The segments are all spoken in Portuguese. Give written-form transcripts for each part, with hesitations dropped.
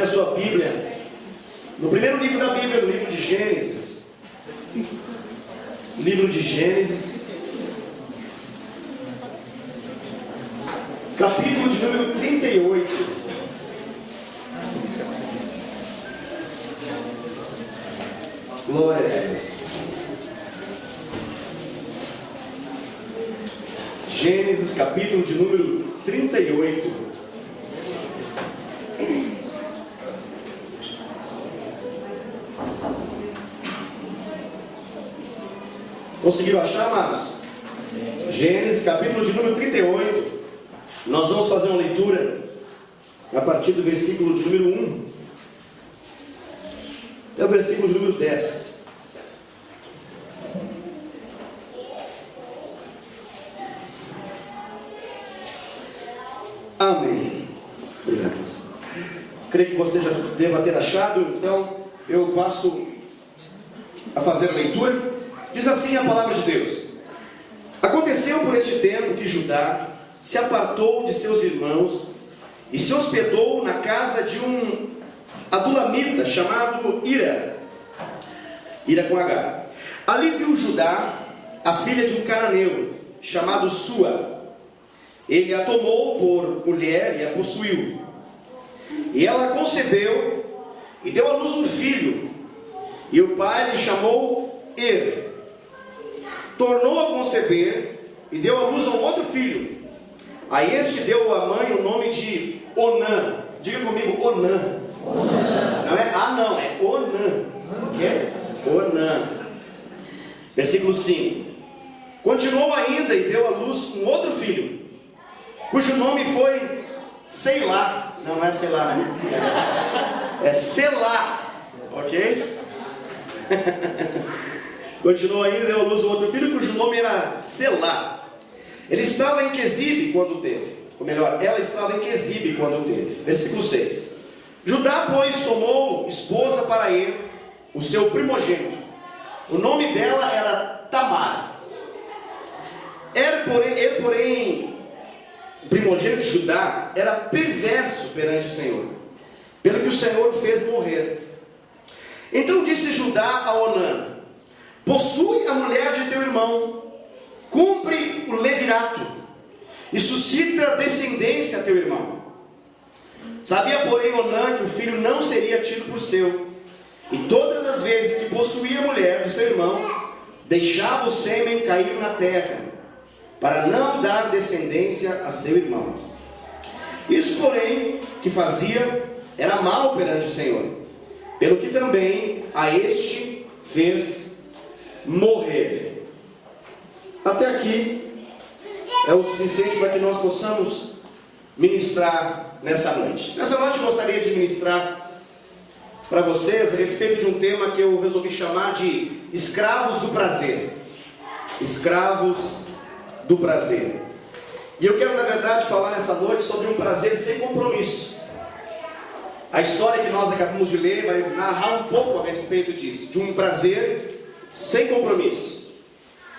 A sua Bíblia, no primeiro livro da Bíblia, no livro de Gênesis, capítulo de número 38. Glória a Deus. Gênesis, capítulo de número 38. Conseguiram achar, amados? Gênesis, capítulo de número 38. Nós vamos fazer uma leitura a partir do versículo de número 1 até o versículo de número 10. Amém. Obrigado. Creio que você já deva ter achado, então eu passo a fazer a leitura. Diz assim a palavra de Deus: Aconteceu por este tempo que Judá se apartou de seus irmãos e se hospedou na casa de um adulamita chamado Hira com H. Ali viu Judá a filha de um cananeu chamado Sua. Ele a tomou por mulher e a possuiu. E ela concebeu e deu à luz um filho, e o pai lhe chamou Tornou a conceber e deu à luz a um outro filho. A este deu a mãe o nome de Onã. Diga comigo, Onã. Não é não, é Onã. O que? Onã. Versículo 5. Continuou ainda e deu à luz um outro filho, cujo nome foi Seilá. Não é Seilá, né? É Selá. Ok? Continuou ainda e deu à luz um outro filho, cujo nome era Selá. Ele estava em Quezibe quando teve. Ou melhor, ela estava em Quezibe quando teve. Versículo 6. Judá, pois, tomou esposa para ele, o seu primogênito. O nome dela era Tamar. Ele, porém, o primogênito de Judá, era perverso perante o Senhor, pelo que o Senhor fez morrer. Então disse Judá a Onã: Possui a mulher de teu irmão, cumpre o levirato e suscita descendência a teu irmão. Sabia, porém, Onã que o filho não seria tido por seu, e todas as vezes que possuía a mulher de seu irmão, deixava o sêmen cair na terra, para não dar descendência a seu irmão. Isso, porém, que fazia era mal perante o Senhor, pelo que também a este fez morrer. Até aqui é o suficiente para que nós possamos ministrar nessa noite. Nessa noite eu gostaria de ministrar para vocês a respeito de um tema que eu resolvi chamar de escravos do prazer. Escravos do prazer. E eu quero, na verdade, falar nessa noite sobre um prazer sem compromisso. A história que nós acabamos de ler vai narrar um pouco a respeito disso, de um prazer sem compromisso.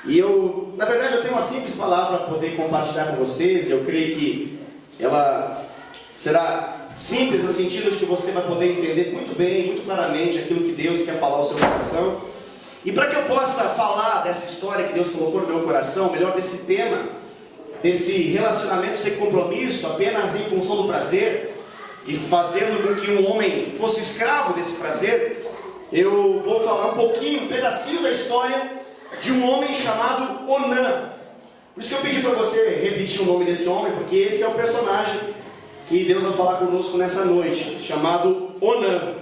E eu, na verdade, eu tenho uma simples palavra para poder compartilhar com vocês. Eu creio que ela será simples no sentido de que você vai poder entender muito bem, muito claramente aquilo que Deus quer falar ao seu coração. E para que eu possa falar dessa história que Deus colocou no meu coração, melhor, desse tema, desse relacionamento sem compromisso, apenas em função do prazer, e fazendo com que um homem fosse escravo desse prazer, eu vou falar um pouquinho, um pedacinho da história de um homem chamado Onã. Por isso que eu pedi para você repetir o nome desse homem, porque esse é o personagem que Deus vai falar conosco nessa noite, chamado Onã.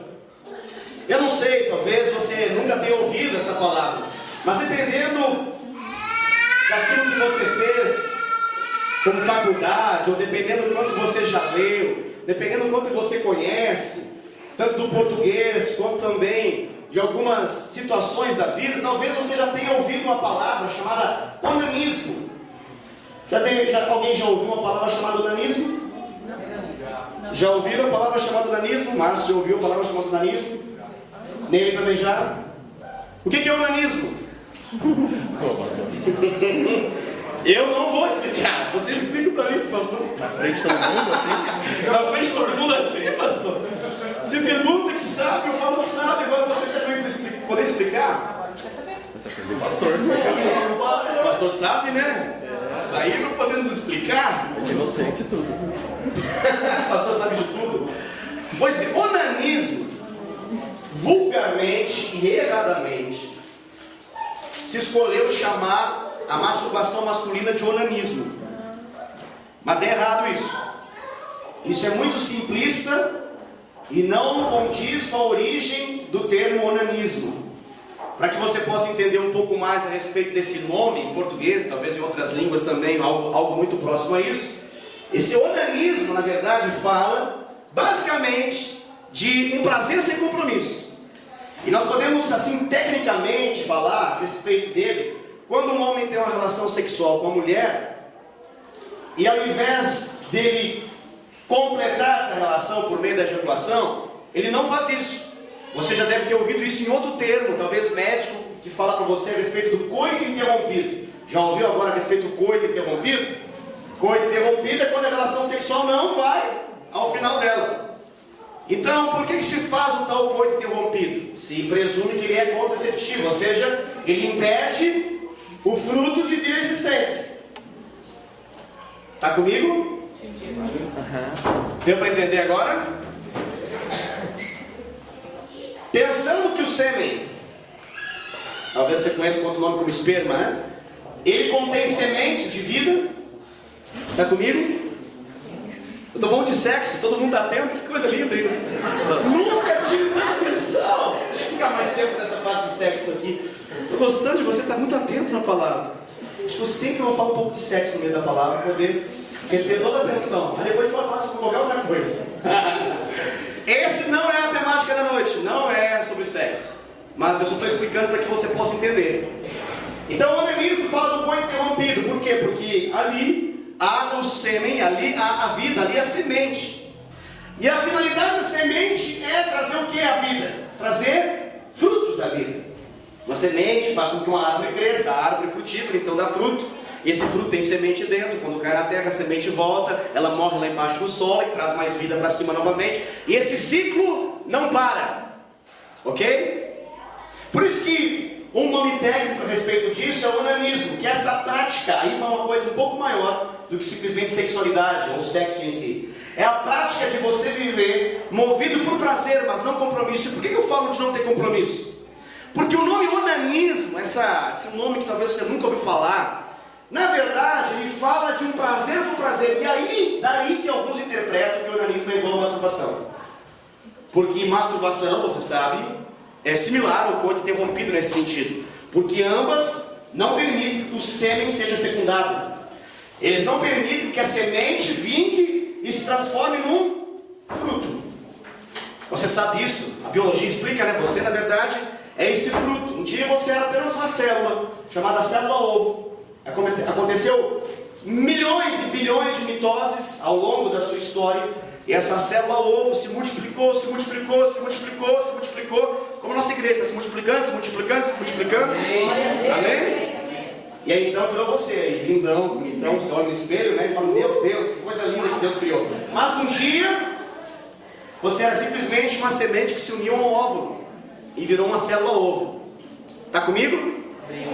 Eu não sei, talvez você nunca tenha ouvido essa palavra, mas dependendo daquilo que você fez como faculdade, ou dependendo do quanto você já leu, dependendo do quanto você conhece, tanto do português, quanto também de algumas situações da vida, talvez você já tenha ouvido uma palavra chamada onanismo. Alguém já ouviu uma palavra chamada onanismo? Já ouviram a palavra chamada onanismo? Márcio já ouviu a palavra chamada onanismo? Nele também já? O que é onanismo? Eu não vou explicar. Vocês explicam para mim, por favor. Na frente de todo mundo assim? Na frente de todo mundo assim, pastor? O pastor sabe, né? Aí não podemos explicar. Eu sei de tudo. O pastor sabe de tudo. Pois é, onanismo, vulgarmente e erradamente, se escolheu chamar a masturbação masculina de onanismo. Mas é errado isso. Isso é muito simplista e não condiz com a origem do termo onanismo. Para que você possa entender um pouco mais a respeito desse nome em português, talvez em outras línguas também, algo muito próximo a isso. Esse onanismo, na verdade, fala basicamente de um prazer sem compromisso. E nós podemos, assim, tecnicamente falar a respeito dele, quando um homem tem uma relação sexual com a mulher, e ao invés dele completar essa relação por meio da ejaculação, ele não faz isso. Você já deve ter ouvido isso em outro termo, talvez médico, que fala para você a respeito do coito interrompido. Já ouviu agora a respeito do coito interrompido? Coito interrompido é quando a relação sexual não vai ao final dela. Então, por que se faz o tal coito interrompido? Se presume que ele é contraceptivo, ou seja, ele impede o fruto de vir à existência. Está comigo? Deu para entender agora? Pensando que o sêmen, talvez você conheça com outro nome como esperma, né? Ele contém sementes de vida. Está comigo? Eu estou falando de sexo, todo mundo está atento, que coisa linda isso. Nunca tive tanta atenção. Deixa eu ficar mais tempo nessa parte de sexo aqui. Estou gostando de você estar muito atento na palavra. Acho que eu sempre vou falar um pouco de sexo no meio da palavra, para poder ter toda a atenção. Aí depois pode falar sobre qualquer outra coisa. Esse não é a temática da noite, não é sobre sexo. Mas eu só estou explicando para que você possa entender. Então o onanismo fala do coito interrompido. Por quê? Porque ali há no sêmen, ali há a vida, ali há a semente. E a finalidade da semente é trazer o que à vida? Trazer frutos à vida. Uma semente faz com que uma árvore cresça, a árvore frutífera, então dá fruto. Esse fruto tem semente dentro, quando cai na terra a semente volta, ela morre lá embaixo no solo e traz mais vida para cima novamente. E esse ciclo não para. Ok? Por isso que um nome técnico a respeito disso é o onanismo, que é essa prática, aí vai uma coisa um pouco maior do que simplesmente sexualidade ou sexo em si. É a prática de você viver movido por prazer, mas não compromisso. E por que eu falo de não ter compromisso? Porque o nome onanismo, esse nome que talvez você nunca ouviu falar, na verdade ele fala de um prazer por prazer. E aí, daí que alguns interpretam que o onanismo é igual a masturbação. Porque masturbação, você sabe, é similar ao coito interrompido nesse sentido. Porque ambas não permitem que o sêmen seja fecundado. Eles não permitem que a semente vingue e se transforme num fruto. Você sabe isso, a biologia explica, né? Você, na verdade, é esse fruto. Um dia você era apenas uma célula, chamada célula-ovo. Aconteceu milhões e bilhões de mitoses ao longo da sua história. E essa célula-ovo se multiplicou, se multiplicou, se multiplicou, se multiplicou. Como a nossa igreja está se multiplicando, se multiplicando, se multiplicando. Amém? E aí então virou você, aí, lindão, bonitão, você olha no espelho, né, e fala, meu Deus, que coisa linda que Deus criou. Mas um dia, você era simplesmente uma semente que se uniu a um óvulo e virou uma célula-ovo. Está comigo? Sim.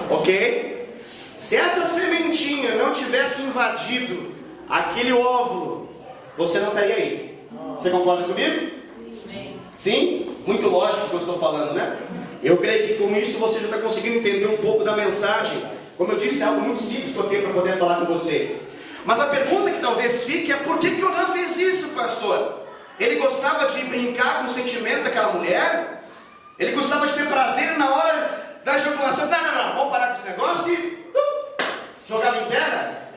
Ok? Se essa sementinha não tivesse invadido aquele óvulo, você não estaria aí. Você concorda comigo? Sim. Sim? Muito lógico que eu estou falando, né? Eu creio que com isso você já está conseguindo entender um pouco da mensagem. Como eu disse, é algo muito simples que eu tenho para poder falar com você. Mas a pergunta que talvez fique é: por que Onã fez isso, pastor? Ele gostava de brincar com o sentimento daquela mulher? Ele gostava de ter prazer na hora da ejaculação? Não, vamos parar com esse negócio e jogava em terra?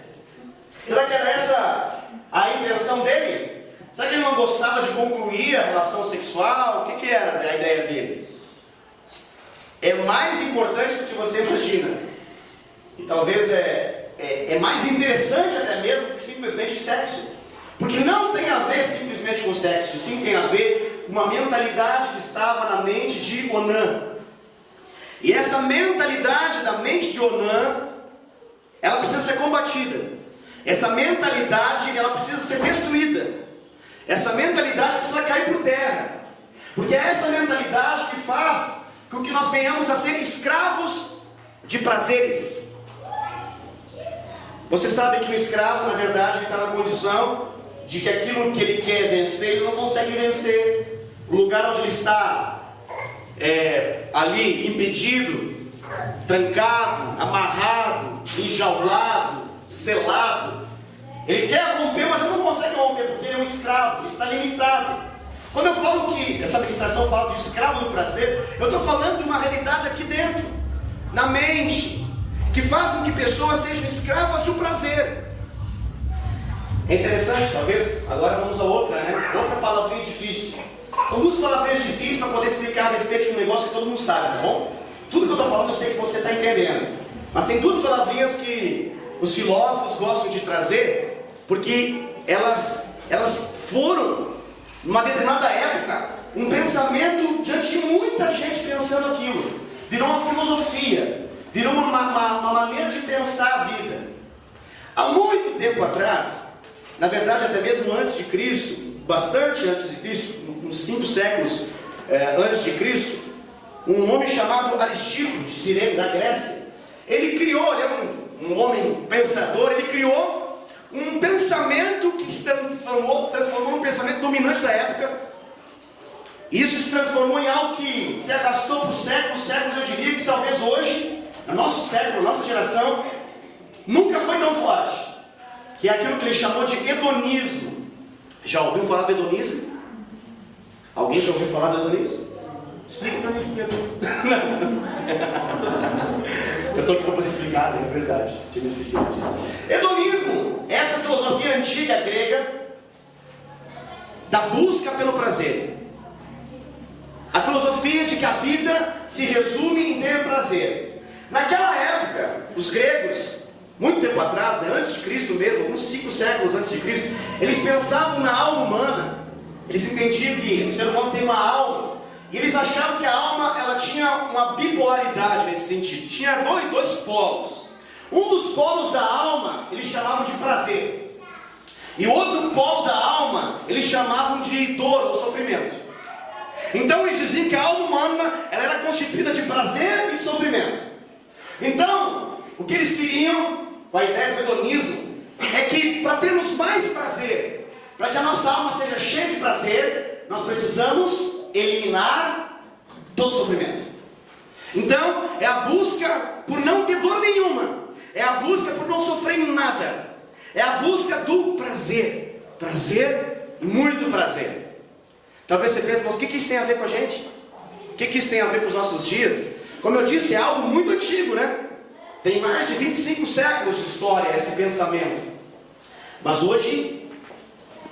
Será que era essa a intenção dele? Será que ele não gostava de concluir a relação sexual? O que era a ideia dele? É mais importante do que você imagina. E talvez é mais interessante até mesmo que simplesmente sexo. Porque não tem a ver simplesmente com sexo, e sim tem a ver com uma mentalidade que estava na mente de Onã. E essa mentalidade da mente de Onã, ela precisa ser combatida. Essa mentalidade, ela precisa ser destruída. Essa mentalidade precisa cair por terra. Porque é essa mentalidade que faz com que nós venhamos a ser escravos de prazeres. Você sabe que o escravo, na verdade, está na condição de que aquilo que ele quer vencer, ele não consegue vencer. O lugar onde ele está ali impedido, trancado, amarrado, enjaulado, selado. Ele quer romper, mas ele não consegue romper, porque ele é um escravo, ele está limitado. Quando eu falo que essa ministração fala de escravo do prazer, eu estou falando de uma realidade aqui dentro, na mente, que faz com que pessoas sejam escravas do prazer. É interessante, talvez, agora vamos a outra, né? Outra palavrinha difícil. São duas palavrinhas difíceis para poder explicar a respeito de um negócio que todo mundo sabe, tá bom? Tudo que eu estou falando eu sei que você está entendendo. Mas tem duas palavrinhas que os filósofos gostam de trazer, porque elas foram, numa determinada época, um pensamento diante de muita gente pensando aquilo. Virou uma filosofia, virou uma maneira de pensar a vida. Há muito tempo atrás, na verdade até mesmo antes de Cristo, bastante antes de Cristo, uns 5 séculos antes de Cristo, um homem chamado Aristípo, de Cirene, da Grécia, ele criou, ele é um homem pensador, ele criou um pensamento que se transformou num pensamento dominante da época. Isso se transformou em algo que se arrastou por séculos, eu diria que talvez hoje, no nosso século, na nossa geração, nunca foi tão forte, que é aquilo que ele chamou de hedonismo. Já ouviu falar do hedonismo? Alguém já ouviu falar do hedonismo? Explica para mim o que é hedonismo. Eu estou aqui para poder explicar, é verdade, tinha me esquecido disso. Hedonismo, essa filosofia antiga grega da busca pelo prazer. A filosofia de que a vida se resume em ter prazer. Naquela época, os gregos, muito tempo atrás, né, antes de Cristo mesmo, alguns 5 séculos antes de Cristo, eles pensavam na alma humana. Eles entendiam que o ser humano tem uma alma, e eles achavam que a alma ela tinha uma bipolaridade nesse sentido. Tinha dois polos. Um dos polos da alma eles chamavam de prazer, e o outro polo da alma eles chamavam de dor ou sofrimento. Então eles diziam que a alma humana ela era constituída de prazer e sofrimento. Então, o que eles queriam, com a ideia do hedonismo, é que para termos mais prazer, para que a nossa alma seja cheia de prazer, nós precisamos eliminar todo o sofrimento. Então, é a busca por não ter dor nenhuma, é a busca por não sofrer nada, é a busca do prazer, prazer, muito prazer. Talvez você pense, mas o que isso tem a ver com a gente? O que isso tem a ver com os nossos dias? Como eu disse, é algo muito antigo, né? Tem mais de 25 séculos de história esse pensamento. Mas hoje,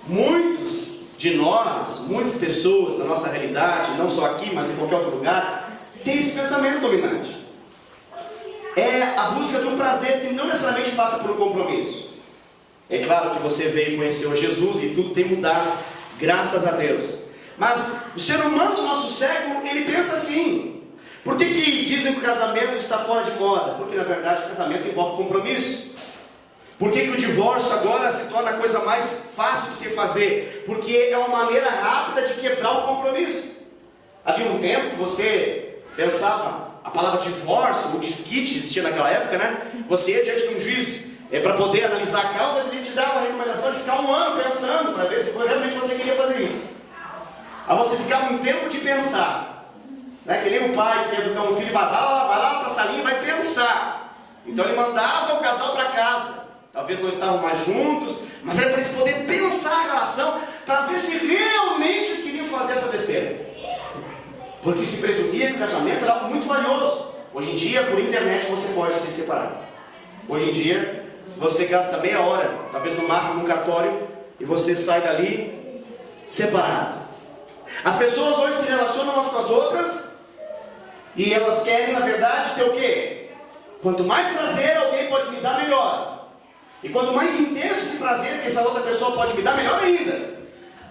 muitos de nós, muitas pessoas da nossa realidade, não só aqui, mas em qualquer outro lugar, tem esse pensamento dominante. É a busca de um prazer que não necessariamente passa por um compromisso. É claro que você veio conhecer o Jesus e tudo tem mudado, graças a Deus. Mas o ser humano do nosso século, ele pensa assim. Por que dizem que o casamento está fora de moda? Porque na verdade o casamento envolve compromisso. Por que o divórcio agora se torna a coisa mais fácil de se fazer? Porque é uma maneira rápida de quebrar o compromisso. Havia um tempo que você pensava, a palavra divórcio, o desquite existia naquela época, né? Você ia diante de um juiz para poder analisar a causa, ele te dava a recomendação de ficar 1 ano pensando, para ver se realmente você queria fazer isso. Aí você ficava um tempo de pensar, né? Que nem o pai que quer educar um filho, vai lá para a salinha e vai pensar. Então ele mandava o casal para casa. Talvez não estavam mais juntos, mas era para eles poderem pensar a relação, para ver se realmente eles queriam fazer essa besteira. Porque se presumia que o casamento era algo muito valioso. Hoje em dia, por internet, você pode se separar. Hoje em dia, você gasta meia hora, talvez no máximo num cartório, e você sai dali separado. As pessoas hoje se relacionam umas com as outras, e elas querem, na verdade, ter o quê? Quanto mais prazer alguém pode me dar, melhor. E quanto mais intenso esse prazer que essa outra pessoa pode me dar, melhor ainda.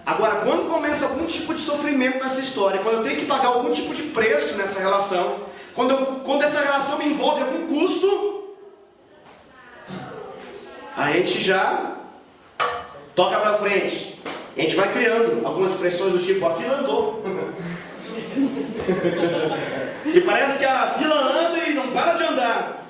Agora, quando começa algum tipo de sofrimento nessa história, quando eu tenho que pagar algum tipo de preço nessa relação, quando essa relação me envolve algum custo, a gente já toca pra frente. A gente vai criando algumas expressões do tipo, a fila andou. E parece que a fila anda e não para de andar.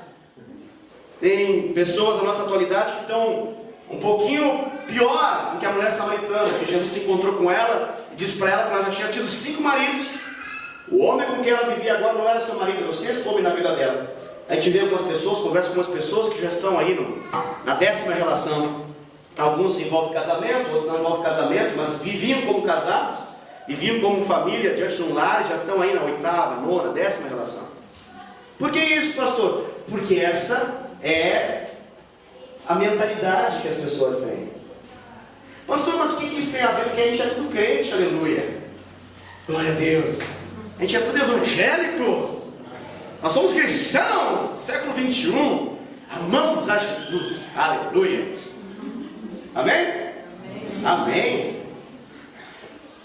Tem pessoas na nossa atualidade que estão um pouquinho pior do que a mulher samaritana, que Jesus se encontrou com ela e disse para ela que ela já tinha tido 5 maridos. O homem com quem ela vivia agora não era seu marido, era o 6º homem na vida dela. A gente vê algumas pessoas, conversa com algumas pessoas que já estão aí na 10ª relação. Alguns envolvem casamento, outros não envolvem casamento, mas viviam como casados, viviam como família diante de um lar e já estão aí na 8ª, 9ª, 10ª relação. Por que isso, pastor? Porque essa é a mentalidade que as pessoas têm. Pastor, mas o que isso tem a ver? Porque a gente é tudo crente, aleluia. Glória a Deus. A gente é tudo evangélico. Nós somos cristãos do século 21. Amamos a Jesus, aleluia. Amém? Amém.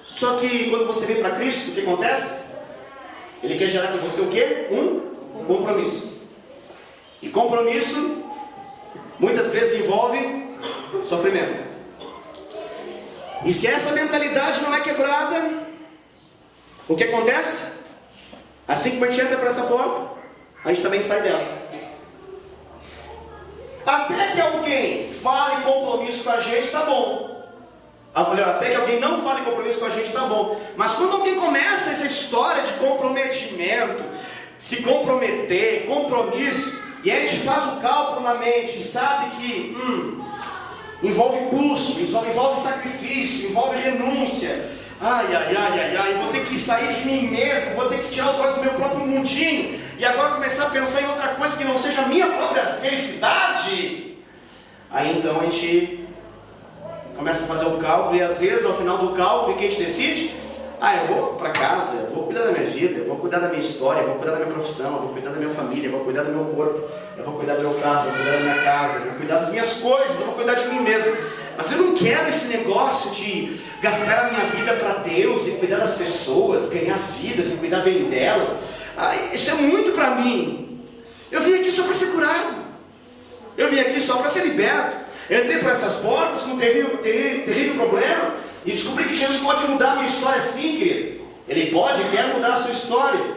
Só que quando você vem para Cristo, o que acontece? Ele quer gerar com você o quê? Um compromisso. E compromisso muitas vezes envolve sofrimento. E se essa mentalidade não é quebrada, o que acontece? Assim que a gente entra por essa porta, a gente também sai dela. Até que alguém fale compromisso com a gente, tá bom. Melhor, até que alguém não fale compromisso com a gente, tá bom. Mas quando alguém começa essa história de comprometimento, se comprometer, compromisso, e a gente faz o cálculo na mente e sabe que envolve custo, envolve sacrifício, envolve renúncia. Vou ter que sair de mim mesmo, vou ter que tirar os olhos do meu próprio mundinho e agora começar a pensar em outra coisa que não seja a minha própria felicidade. Aí então a gente começa a fazer o cálculo e às vezes ao final do cálculo o que a gente decide? Eu vou para casa, eu vou cuidar da minha vida, eu vou cuidar da minha história, eu vou cuidar da minha profissão, eu vou cuidar da minha família, eu vou cuidar do meu corpo, eu vou cuidar do meu carro, eu vou cuidar da minha casa, eu vou cuidar das minhas coisas, eu vou cuidar de mim mesmo. Mas eu não quero esse negócio de gastar a minha vida para Deus e cuidar das pessoas, ganhar vidas e cuidar bem delas. Isso é muito para mim. Eu vim aqui só para ser curado. Eu vim aqui só para ser liberto. Eu entrei por essas portas com um terrível problema e descobri que Jesus pode mudar a minha história sim, querido. Ele pode e quer mudar a sua história.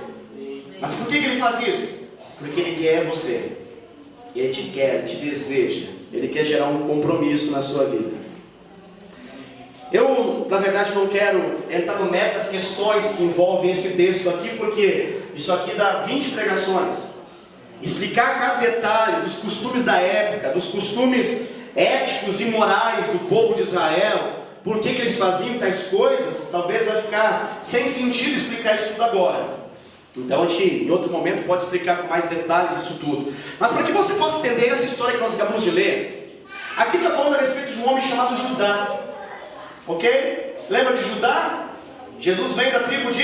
Mas por que ele faz isso? Porque Ele quer você. Ele te quer, Ele te deseja. Ele quer gerar um compromisso na sua vida. Eu, na verdade, não quero entrar no mérito das questões que envolvem esse texto aqui, porque isso aqui dá 20 pregações. Explicar cada detalhe dos costumes da época, dos costumes éticos e morais do povo de Israel, por que eles faziam tais coisas, talvez vai ficar sem sentido explicar isso tudo agora. Então a gente, em outro momento, pode explicar com mais detalhes isso tudo. Mas para que você possa entender essa história que nós acabamos de ler, aqui está falando a respeito de um homem chamado Judá. Ok? Lembra de Judá? Jesus vem da tribo de...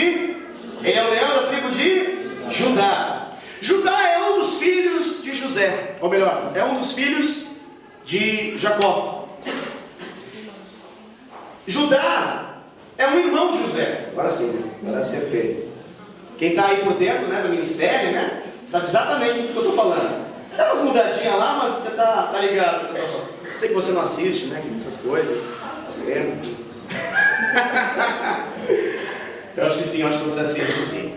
Ele é o leão da tribo de Judá. Judá é um dos filhos de José. Ou melhor, é um dos filhos de Jacó. Judá é um irmão de José. Agora sim, agora acertei. Quem está aí por dentro, né, da minissérie, né, sabe exatamente do que eu estou falando. Dá umas mudadinhas lá, mas você tá ligado do que eu estou falando. Sei que você não assiste, né, essas coisas. Você lembra? Eu acho que sim, eu acho que você assiste sim.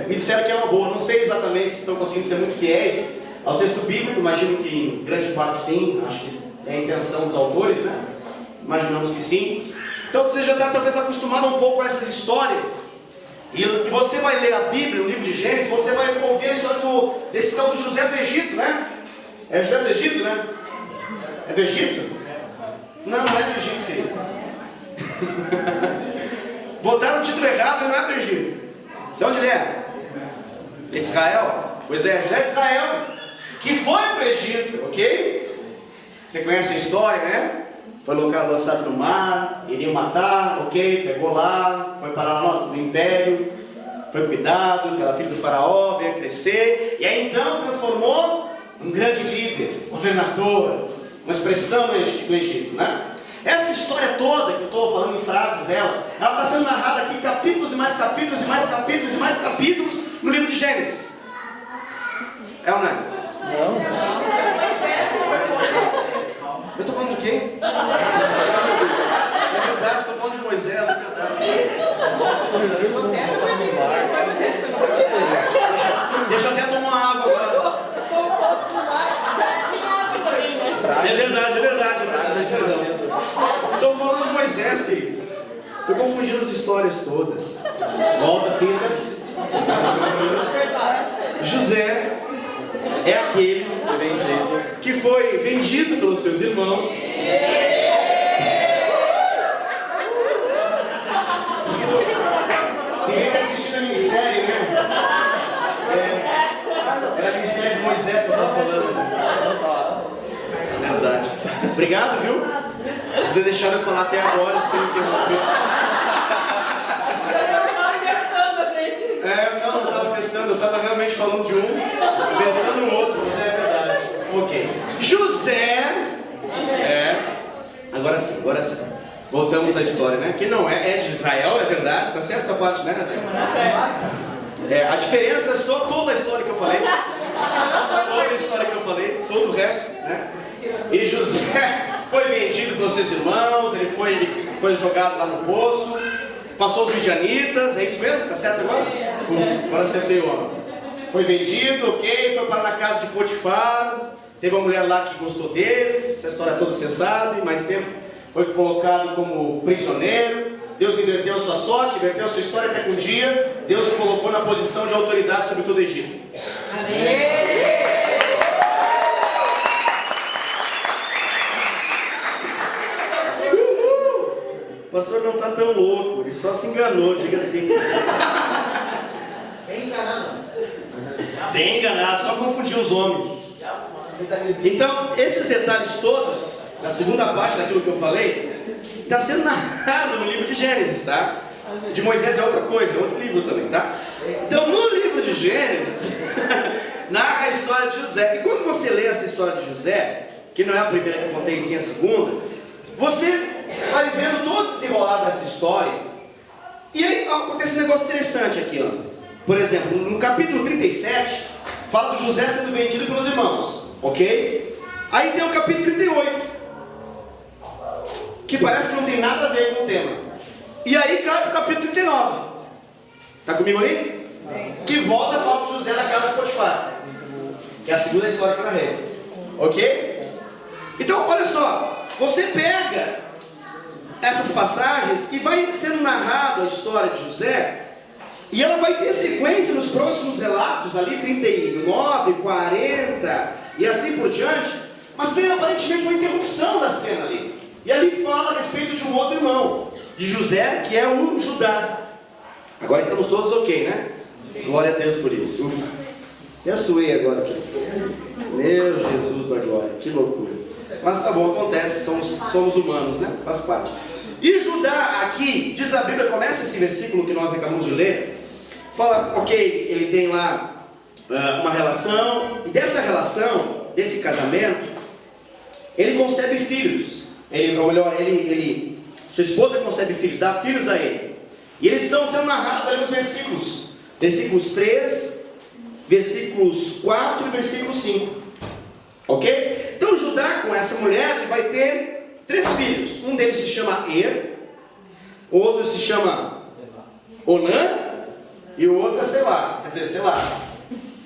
Me disseram que é uma boa. Não sei exatamente se estão conseguindo ser muito fiéis ao texto bíblico. Imagino que em grande parte sim. Acho que é a intenção dos autores, né? Imaginamos que sim. Então você já está talvez acostumado um pouco com essas histórias. E você vai ler a Bíblia, o livro de Gênesis, você vai ouvir a história desse tal do José do Egito, né? É José do Egito, né? É do Egito? Não, não é do Egito, querido. Botaram o título errado e não é do Egito. De onde ele é? De Israel? Pois é, José de Israel, que foi para o Egito, ok? Você conhece a história, né? Foi lançado no mar, iriam matar, ok? Pegou lá, foi parar lá no império, foi cuidado, era filho do faraó, veio crescer, e aí então se transformou num grande líder, governador, uma expressão do Egito, né? Essa história toda que eu estou falando em frases, ela está sendo narrada aqui, capítulos e mais capítulos e mais capítulos e mais capítulos no livro de Gênesis. É ou não é? Não. Eu estou falando do quê? É verdade, estou falando de Moisés, é verdade. Deixa eu até tomar uma água agora. É verdade. Estou falando de Moisés, querido. Estou confundindo as histórias todas. Volta, fica. José é aquele que foi vendido pelos seus irmãos. Ninguém está assistindo a minissérie, né? Era a minissérie de Moisés que eu estava falando. É verdade. Obrigado, viu? Vocês deixaram eu falar até agora, sem me interromper. Não estava testando, eu estava realmente falando de um, pensando no outro, mas é verdade. Ok. José. Agora sim. Voltamos à história, né? Que não é de Israel, é verdade, tá certo essa parte, né? A diferença é só toda a história que eu falei. Todo o resto, né? E José foi vendido pelos seus irmãos, ele foi jogado lá no poço, passou os midianitas, é isso mesmo? Tá certo agora? Agora acertei o homem. Foi vendido, ok, foi para na casa de Potifar, teve uma mulher lá que gostou dele, essa história toda você sabe, mais tempo foi colocado como prisioneiro. Deus inverteu a sua sorte, inverteu a sua história, até que um dia Deus o colocou na posição de autoridade sobre todo o Egito. Amém. O pastor não está tão louco, ele só se enganou, diga assim. Bem enganado, só confundiu os homens. Então, esses detalhes todos, na segunda parte daquilo que eu falei, está sendo narrado no livro de Gênesis, tá? De Moisés é outra coisa, é outro livro também, tá? Então, no livro de Gênesis, narra a história de José. E quando você lê essa história de José, que não é a primeira que eu contei, sim a segunda, você vai vendo todo o desenrolar dessa história. E aí acontece um negócio interessante aqui, ó. Por exemplo, no capítulo 37, fala do José sendo vendido pelos irmãos, ok? Aí tem o capítulo 38, que parece que não tem nada a ver com o tema. E aí cai para o capítulo 39. Tá comigo aí? Que volta a falar do José na casa de Potifar, que é a segunda história que eu narrei, ok? Então, olha só, você pega essas passagens e vai sendo narrado a história de José, e ela vai ter sequência nos próximos relatos, ali 39, 40 e assim por diante, mas tem aparentemente uma interrupção da cena ali. E ali fala a respeito de um outro irmão de José, que é o Judá. Agora estamos todos ok, né? Glória a Deus por isso. Eu suei agora aqui. Meu Jesus da glória, que loucura. Mas tá bom, acontece, somos humanos, né? Faz parte. E Judá aqui, diz a Bíblia, começa esse versículo que nós acabamos de ler, fala, ok, ele tem lá uma relação, e dessa relação, desse casamento, ele concebe filhos. Sua esposa concebe filhos, dá filhos a ele. E eles estão sendo narrados ali nos versículos 3, versículos 4 e versículo 5. Ok? Então Judá, com essa mulher, ele vai ter 3 filhos. Um deles se chama outro se chama Onã, e o outro é Selá. Quer dizer, Selá.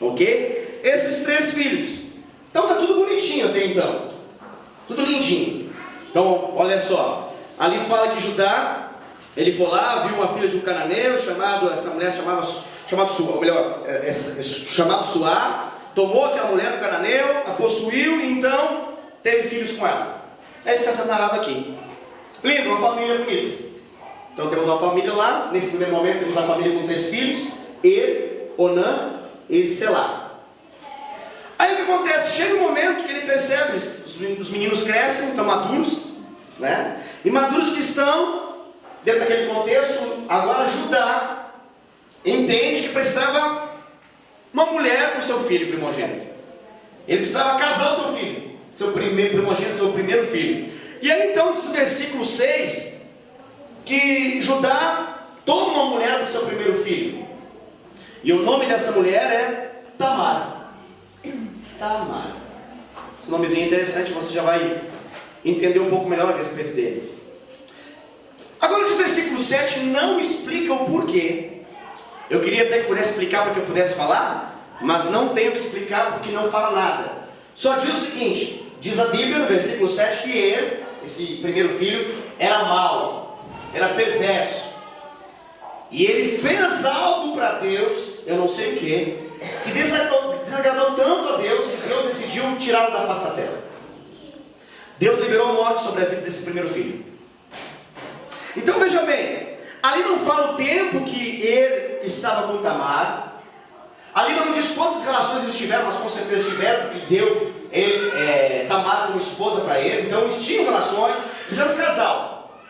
Ok? Esses 3 filhos. Então tá tudo bonitinho até então. Tudo lindinho. Então, olha só. Ali fala que Judá, ele foi lá, viu uma filha de um cananeu, essa mulher chamado Suá, tomou aquela mulher do cananeu, a possuiu e então teve filhos com ela. É isso que está sendo narrado aqui. Lindo, uma família bonita. Então temos uma família lá, nesse primeiro momento temos uma família com 3 filhos, Onã e Selá. Aí o que acontece? Chega um momento que ele percebe, os meninos crescem, estão maduros, né? E maduros que estão, dentro daquele contexto, agora Judá entende que precisava uma mulher para o seu filho primogênito. Ele precisava casar o seu filho, seu primeiro primogênito, seu primeiro filho. E aí então diz o versículo 6, que Judá toma uma mulher para o seu primeiro filho. E o nome dessa mulher é Tamar. Tamar. Esse nomezinho é interessante, você já vai entender um pouco melhor a respeito dele. Agora o versículo 7 não explica o porquê Eu queria até que pudesse explicar para que eu pudesse falar, mas não tenho que explicar porque não fala nada. Só diz o seguinte, diz a Bíblia no versículo 7 que ele, esse primeiro filho, era mau, era perverso. E ele fez algo para Deus, eu não sei o que desagradou tanto a Deus, que Deus decidiu tirá-lo da face da terra. Deus liberou a morte sobre a vida desse primeiro filho. Então veja bem, ali não fala o tempo que ele estava com Tamar, ali não diz quantas relações eles tiveram, mas com certeza tiveram, porque deu Tamar como esposa para ele, então eles tinham relações, eles eram um casal.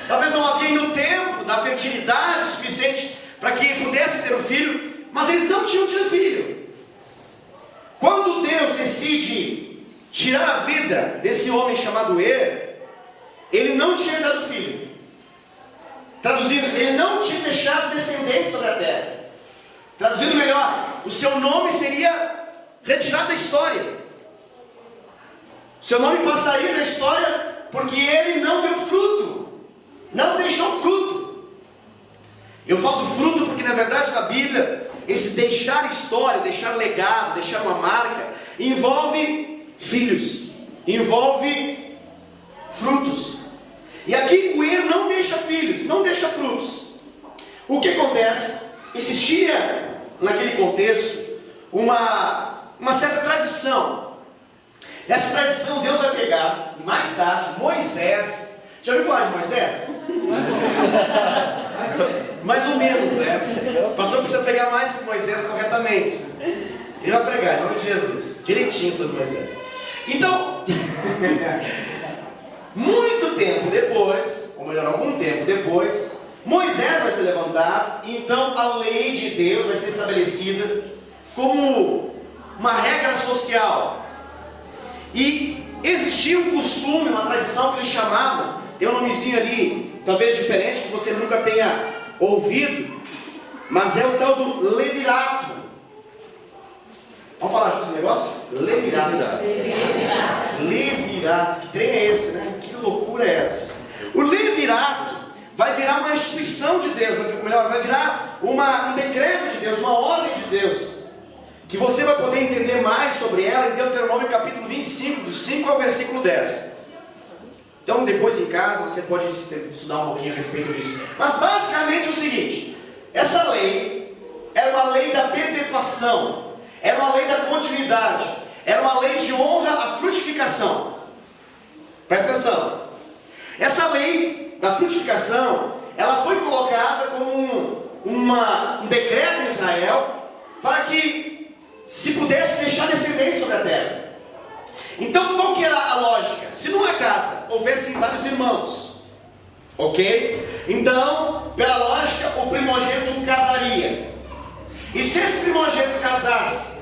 Talvez não havia ainda o tempo da fertilidade suficiente para que pudesse ter um filho, mas eles não tinham tido filho. Quando Deus decide tirar a vida desse homem chamado ele não tinha dado filho. Traduzindo, ele não tinha deixado descendência sobre a terra. Traduzindo melhor, o seu nome seria retirado da história. O seu nome passaria da história porque ele não deu fruto. Não deixou fruto. Eu falo fruto porque na verdade na Bíblia esse deixar história, deixar legado, deixar uma marca envolve filhos, envolve frutos. E aqui o não deixa filhos, não deixa frutos. O que acontece? Existia naquele contexto uma certa tradição. Essa tradição Deus vai pegar e mais tarde Moisés. Já ouviu falar de Moisés? Mais ou menos, né? O pastor precisa pregar mais que Moisés corretamente. Ele vai pregar, em nome de Jesus, direitinho sobre Moisés. Então, muito tempo depois, ou melhor, algum tempo depois, Moisés vai ser levantado, e então a lei de Deus vai ser estabelecida como uma regra social. E existia um costume, uma tradição que eles chamavam, tem um nomezinho ali, talvez diferente, que você nunca tenha ouvido, mas é o tal do levirato. Vamos falar junto esse negócio? Levirato. Levirato. Que trem é esse, né? Que loucura é essa? O levirato vai virar uma instituição de Deus, vai virar um decreto de Deus, uma ordem de Deus, que você vai poder entender mais sobre ela em Deuteronômio capítulo 25, do 5 ao versículo 10. Então depois em casa você pode estudar um pouquinho a respeito disso. Mas basicamente é o seguinte, essa lei era uma lei da perpetuação, era uma lei da continuidade, era uma lei de honra à frutificação. Presta atenção. Essa lei da frutificação, ela foi colocada como um decreto em Israel para que se pudesse deixar descendência sobre a terra. Então qual que era a lógica? Se numa casa houvessem vários irmãos, ok? Então, pela lógica, o primogênito casaria. E se esse primogênito casasse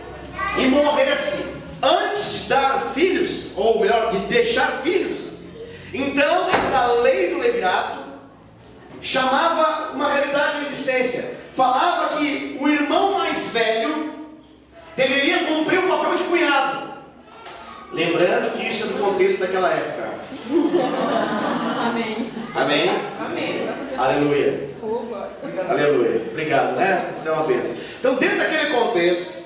e morresse antes de dar filhos, ou melhor, de deixar filhos, então essa lei do levirato chamava uma realidade de existência. Falava que o irmão mais velho deveria cumprir o papel de cunhado. Lembrando que isso é do contexto daquela época. Amém. Amém? Amém. Aleluia. Aleluia. Obrigado, né? Isso é uma bênção. Então, dentro daquele contexto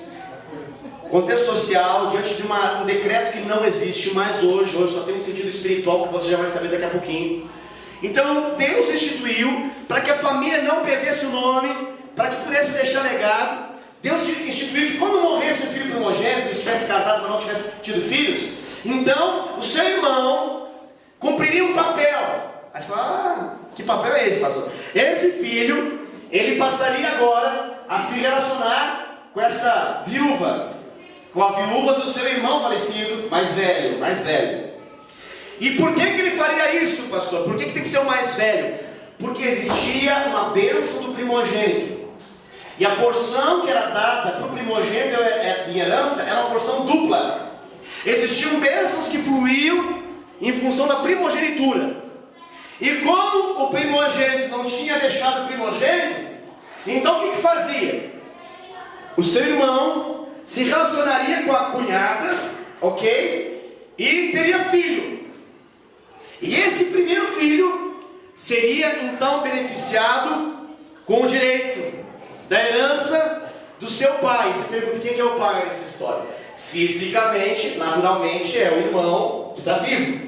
social, diante de um decreto que não existe mais hoje só tem um sentido espiritual que você já vai saber daqui a pouquinho. Então, Deus instituiu para que a família não perdesse o nome, para que pudesse deixar legado. Deus instituiu que quando morresse o filho primogênito, estivesse casado mas não tivesse tido filhos, então o seu irmão cumpriria um papel. Aí você fala, que papel é esse, pastor? Esse filho, ele passaria agora a se relacionar com essa viúva, com a viúva do seu irmão falecido, mais velho. E por que ele faria isso, pastor? Por que tem que ser o mais velho? Porque existia uma bênção do primogênito. E a porção que era dada para o primogênito em herança era uma porção dupla. Existiam bênçãos que fluíam em função da primogenitura. E como o primogênito não tinha deixado o primogênito, então o que fazia? O seu irmão se relacionaria com a cunhada, ok? E teria filho. E esse primeiro filho seria então beneficiado com o direito da herança do seu pai. Você pergunta quem é o pai nessa história? Fisicamente, naturalmente, é o irmão que está vivo.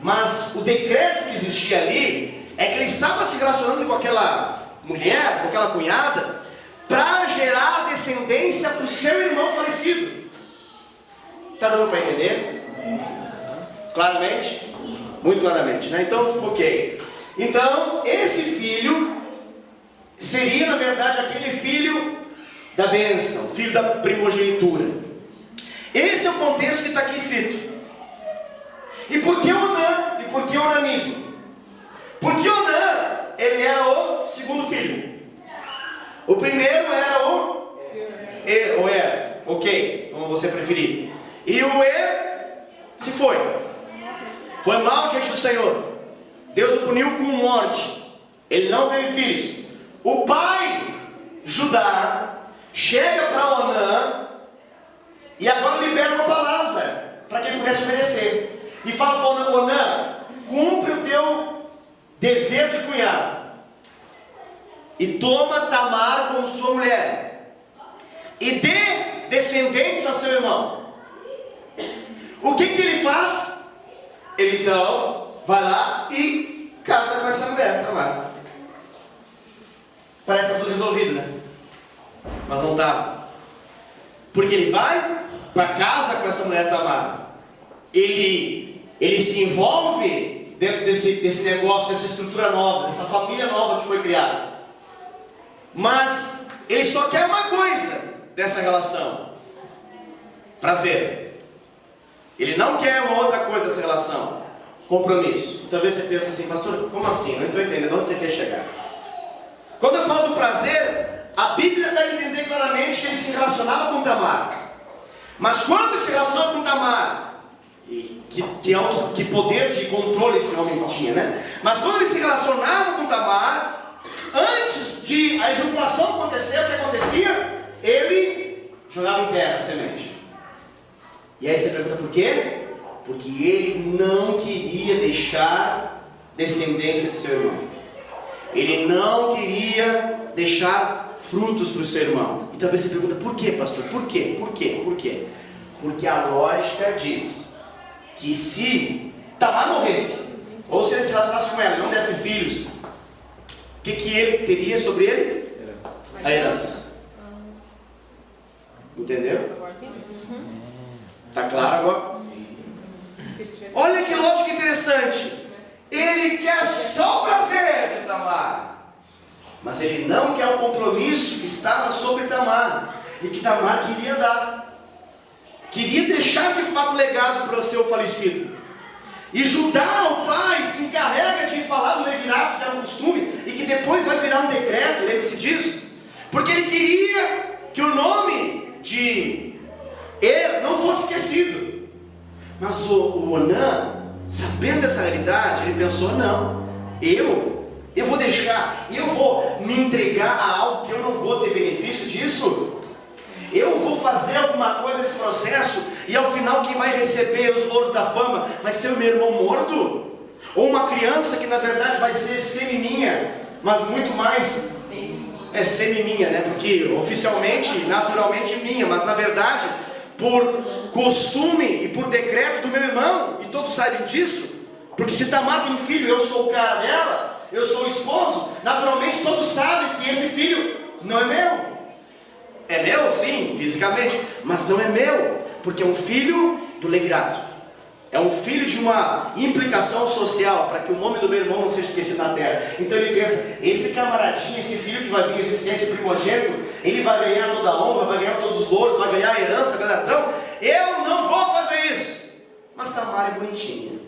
Mas o decreto que existia ali é que ele estava se relacionando com aquela mulher, com aquela cunhada, para gerar descendência para o seu irmão falecido. Está dando para entender? Claramente? Muito claramente, né? Então, ok. Então, esse filho seria, na verdade, aquele filho da bênção, filho da primogenitura. Esse é o contexto que está aqui escrito. E por que Onã? E por que onanismo? Porque Onã, ele era o segundo filho. O primeiro era o E, ou era, ok, como você preferir. E o E se foi. Foi mal diante do Senhor. Deus o puniu com morte. Ele não teve filhos. O pai, Judá, chega para Onã e agora libera uma palavra para que ele pudesse obedecer. E fala para Onã: cumpre o teu dever de cunhado e toma Tamar como sua mulher e dê descendentes a seu irmão. O que ele faz? Ele então vai lá e casa com essa mulher, Tamar. Parece que está tudo resolvido, né? Mas não estava. Porque ele vai para casa com essa mulher Tamar. Ele se envolve dentro desse negócio, dessa estrutura nova, dessa família nova que foi criada. Mas ele só quer uma coisa dessa relação: prazer. Ele não quer uma outra coisa dessa relação: compromisso. Talvez você pense assim: pastor, como assim? Eu não estou entendendo onde você quer chegar. Quando eu falo do prazer, a Bíblia dá a entender claramente que ele se relacionava com Tamar. Mas quando ele se relacionava com Tamar, e que poder de controle esse homem tinha, né? Mas quando ele se relacionava com Tamar, antes de a ejaculação acontecer, o que acontecia? Ele jogava em terra a semente. E aí você pergunta por quê? Porque ele não queria deixar descendência do seu irmão. Ele não queria deixar frutos para o seu irmão. E talvez você pergunta: por quê, pastor? Por quê? Por quê? Por quê? Porque a lógica diz que se Tamar morresse, ou se ele se relacionasse com ela e não desse filhos, o que ele teria sobre ele? A herança. Entendeu? Está claro agora? Olha que lógica interessante. Ele quer só o prazer de Tamar, mas ele não quer o compromisso que estava sobre Tamar e que Tamar queria dar. Queria deixar de fato legado para o seu falecido. E Judá, o pai, se encarrega de falar do levirato, que era um costume, e que depois vai virar um decreto, lembre-se disso, porque ele queria que o nome de Er não fosse esquecido. Mas o Onã, sabendo dessa realidade, ele pensou: não, eu vou deixar, eu vou me entregar a algo que eu não vou ter benefício disso. Eu vou fazer alguma coisa nesse processo, e ao final quem vai receber os louros da fama vai ser o meu irmão morto? Ou uma criança que na verdade vai ser semi-minha, mas muito mais semi-minha, né? Porque oficialmente, naturalmente minha, mas na verdade, por costume e por decreto do meu irmão, e todos sabem disso, porque se Tamar tem um filho, eu sou o cara dela, eu sou o esposo, naturalmente todos sabem que esse filho não é meu. É meu, sim, fisicamente, mas não é meu, porque é um filho do levirato. É um filho de uma implicação social, para que o nome do meu irmão não seja esquecido na terra. Então ele pensa: esse camaradinho, esse filho que vai vir à existência, primogênito, ele vai ganhar toda a honra, vai ganhar todos os louros, vai ganhar a herança, galardão. Eu não vou fazer isso. Mas Tamar é bonitinha.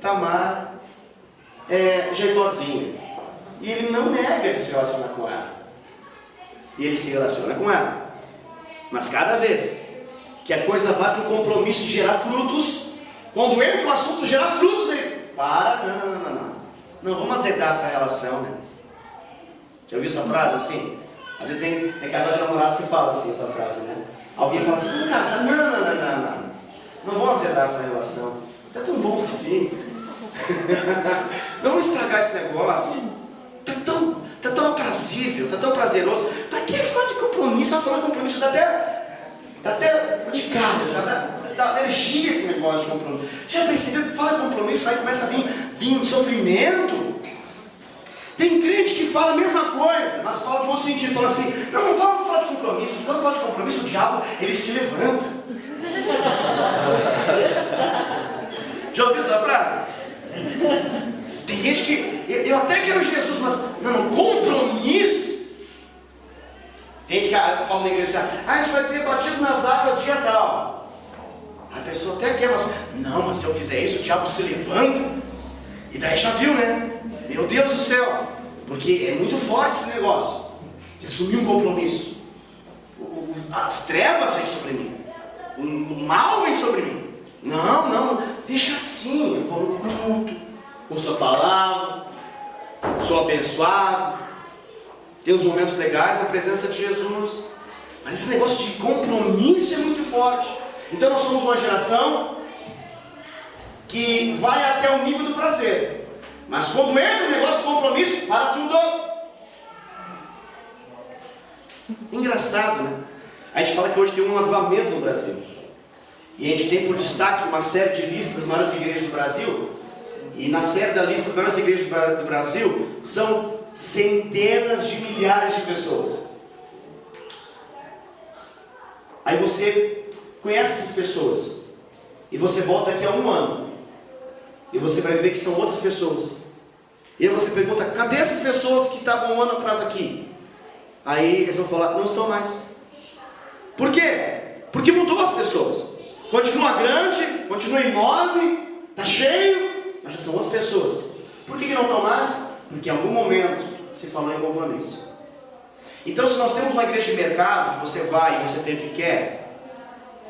Tamar é jeitosinha. E ele não nega de se relacionar com ela. E ele se relaciona com ela. Mas cada vez que a coisa vai para o compromisso de gerar frutos, quando entra o assunto de gerar frutos, ele não vamos azedar essa relação, né? Já ouviu essa frase assim? Às vezes tem casal de namorados que fala assim, essa frase, né? Alguém fala assim: vamos casar, não vamos azedar essa relação, tá tão bom assim. Não vamos estragar esse negócio, tá tão aprazível aprazível, está tão prazeroso. Para que falar de compromisso? Falar de compromisso dá até de cara, já dá alergia esse negócio de compromisso. Você já percebeu que fala de compromisso, aí começa a vir um sofrimento? Tem crente que fala a mesma coisa, mas fala de outro sentido, fala assim, não vamos falar de compromisso, quando fala de compromisso o diabo, ele se levanta. Já ouviu essa frase? Tem gente que, eu até quero Jesus, mas não, compromisso. Tem gente que fala na igreja assim, a gente vai ter batismo nas águas dia tal. A pessoa até quer, mas se eu fizer isso, o diabo se levanta. E daí já viu, né? Meu Deus do céu, porque é muito forte esse negócio. Você assumiu um compromisso. As trevas vêm sobre mim. O mal vem sobre mim. Não, deixa assim. Eu vou no culto, ouço a palavra, sou abençoado, tenho os momentos legais na presença de Jesus. Mas esse negócio de compromisso é muito forte. Então nós somos uma geração que vai até o nível do prazer. Mas quando entra o negócio de compromisso, para tudo. Engraçado, né? A gente fala que hoje tem um avivamento no Brasil. E a gente tem por destaque uma série de listas das maiores igrejas do Brasil. E na série da lista das maiores igrejas do Brasil, são centenas de milhares de pessoas. Aí você conhece essas pessoas. E você volta daqui a um ano. E você vai ver que são outras pessoas. E aí você pergunta, cadê essas pessoas que estavam um ano atrás aqui? Aí eles vão falar, não estão mais. Por quê? Porque mudou as pessoas. Continua grande, continua enorme, está cheio, mas já são outras pessoas. Por que não estão mais? Porque em algum momento se falou em compromisso. Então se nós temos uma igreja de mercado, que você vai e você tem o que quer,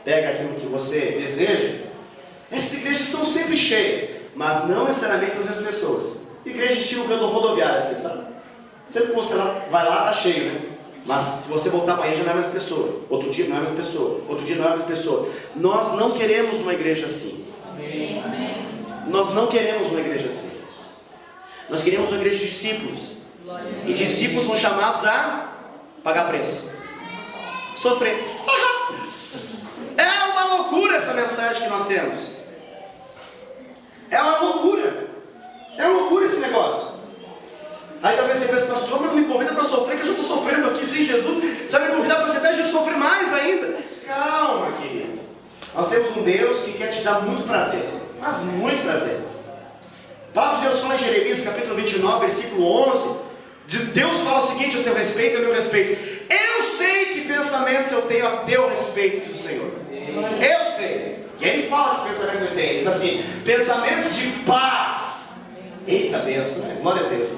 pega aquilo que você deseja, essas igrejas estão sempre cheias, mas não necessariamente as mesmas pessoas. Igreja estilo rodoviária, você sabe? Sempre que você vai lá, está cheio, né? Mas se você voltar amanhã já não é mais pessoa. Outro dia não é mais pessoa. Outro dia não é mais pessoa. Nós não queremos uma igreja assim. Amém. Nós não queremos uma igreja assim. Nós queremos uma igreja de discípulos. E discípulos são chamados a pagar preço. Sofrer. É uma loucura essa mensagem que nós temos. É uma loucura. É uma loucura esse negócio. Aí talvez você pense, pastor, mas não me convida para sofrer, que eu já estou sofrendo aqui sem Jesus. Você vai me convidar para você até sofrer mais ainda. Calma, querido. Nós temos um Deus que quer te dar muito prazer. Mas muito prazer. A palavra de Deus fala em Jeremias capítulo 29, versículo 11. Deus fala o seguinte a seu respeito, a meu respeito. Eu sei que pensamentos eu tenho a teu respeito, diz o Senhor. Eu sei. E aí ele fala que pensamentos eu tenho. Ele diz assim, pensamentos de paz. Eita benção, né? Glória a Deus.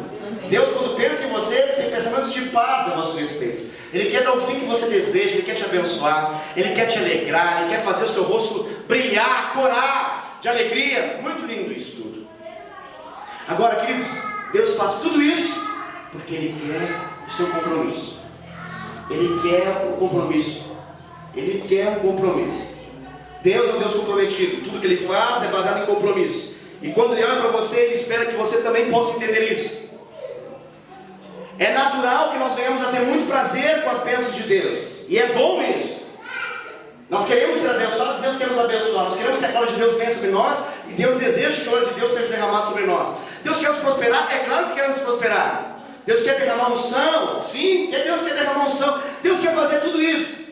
Deus, quando pensa em você, tem pensamentos de paz a vosso respeito. Ele quer dar o fim que você deseja, Ele quer te abençoar, Ele quer te alegrar, Ele quer fazer o seu rosto brilhar, corar de alegria. Muito lindo isso tudo. Agora, queridos, Deus faz tudo isso porque Ele quer o seu compromisso. Ele quer o compromisso. Ele quer um compromisso. Deus é um Deus comprometido. Tudo que Ele faz é baseado em compromisso. E quando Ele olha para você, Ele espera que você também possa entender isso. É natural que nós venhamos a ter muito prazer com as bênçãos de Deus. E é bom isso. Nós queremos ser abençoados, Deus quer nos abençoar. Nós queremos que a glória de Deus venha sobre nós. E Deus deseja que a glória de Deus seja derramada sobre nós. Deus quer nos prosperar? É claro que quer nos prosperar. Deus quer derramar unção? Sim, Deus quer derramar unção. Deus quer fazer tudo isso.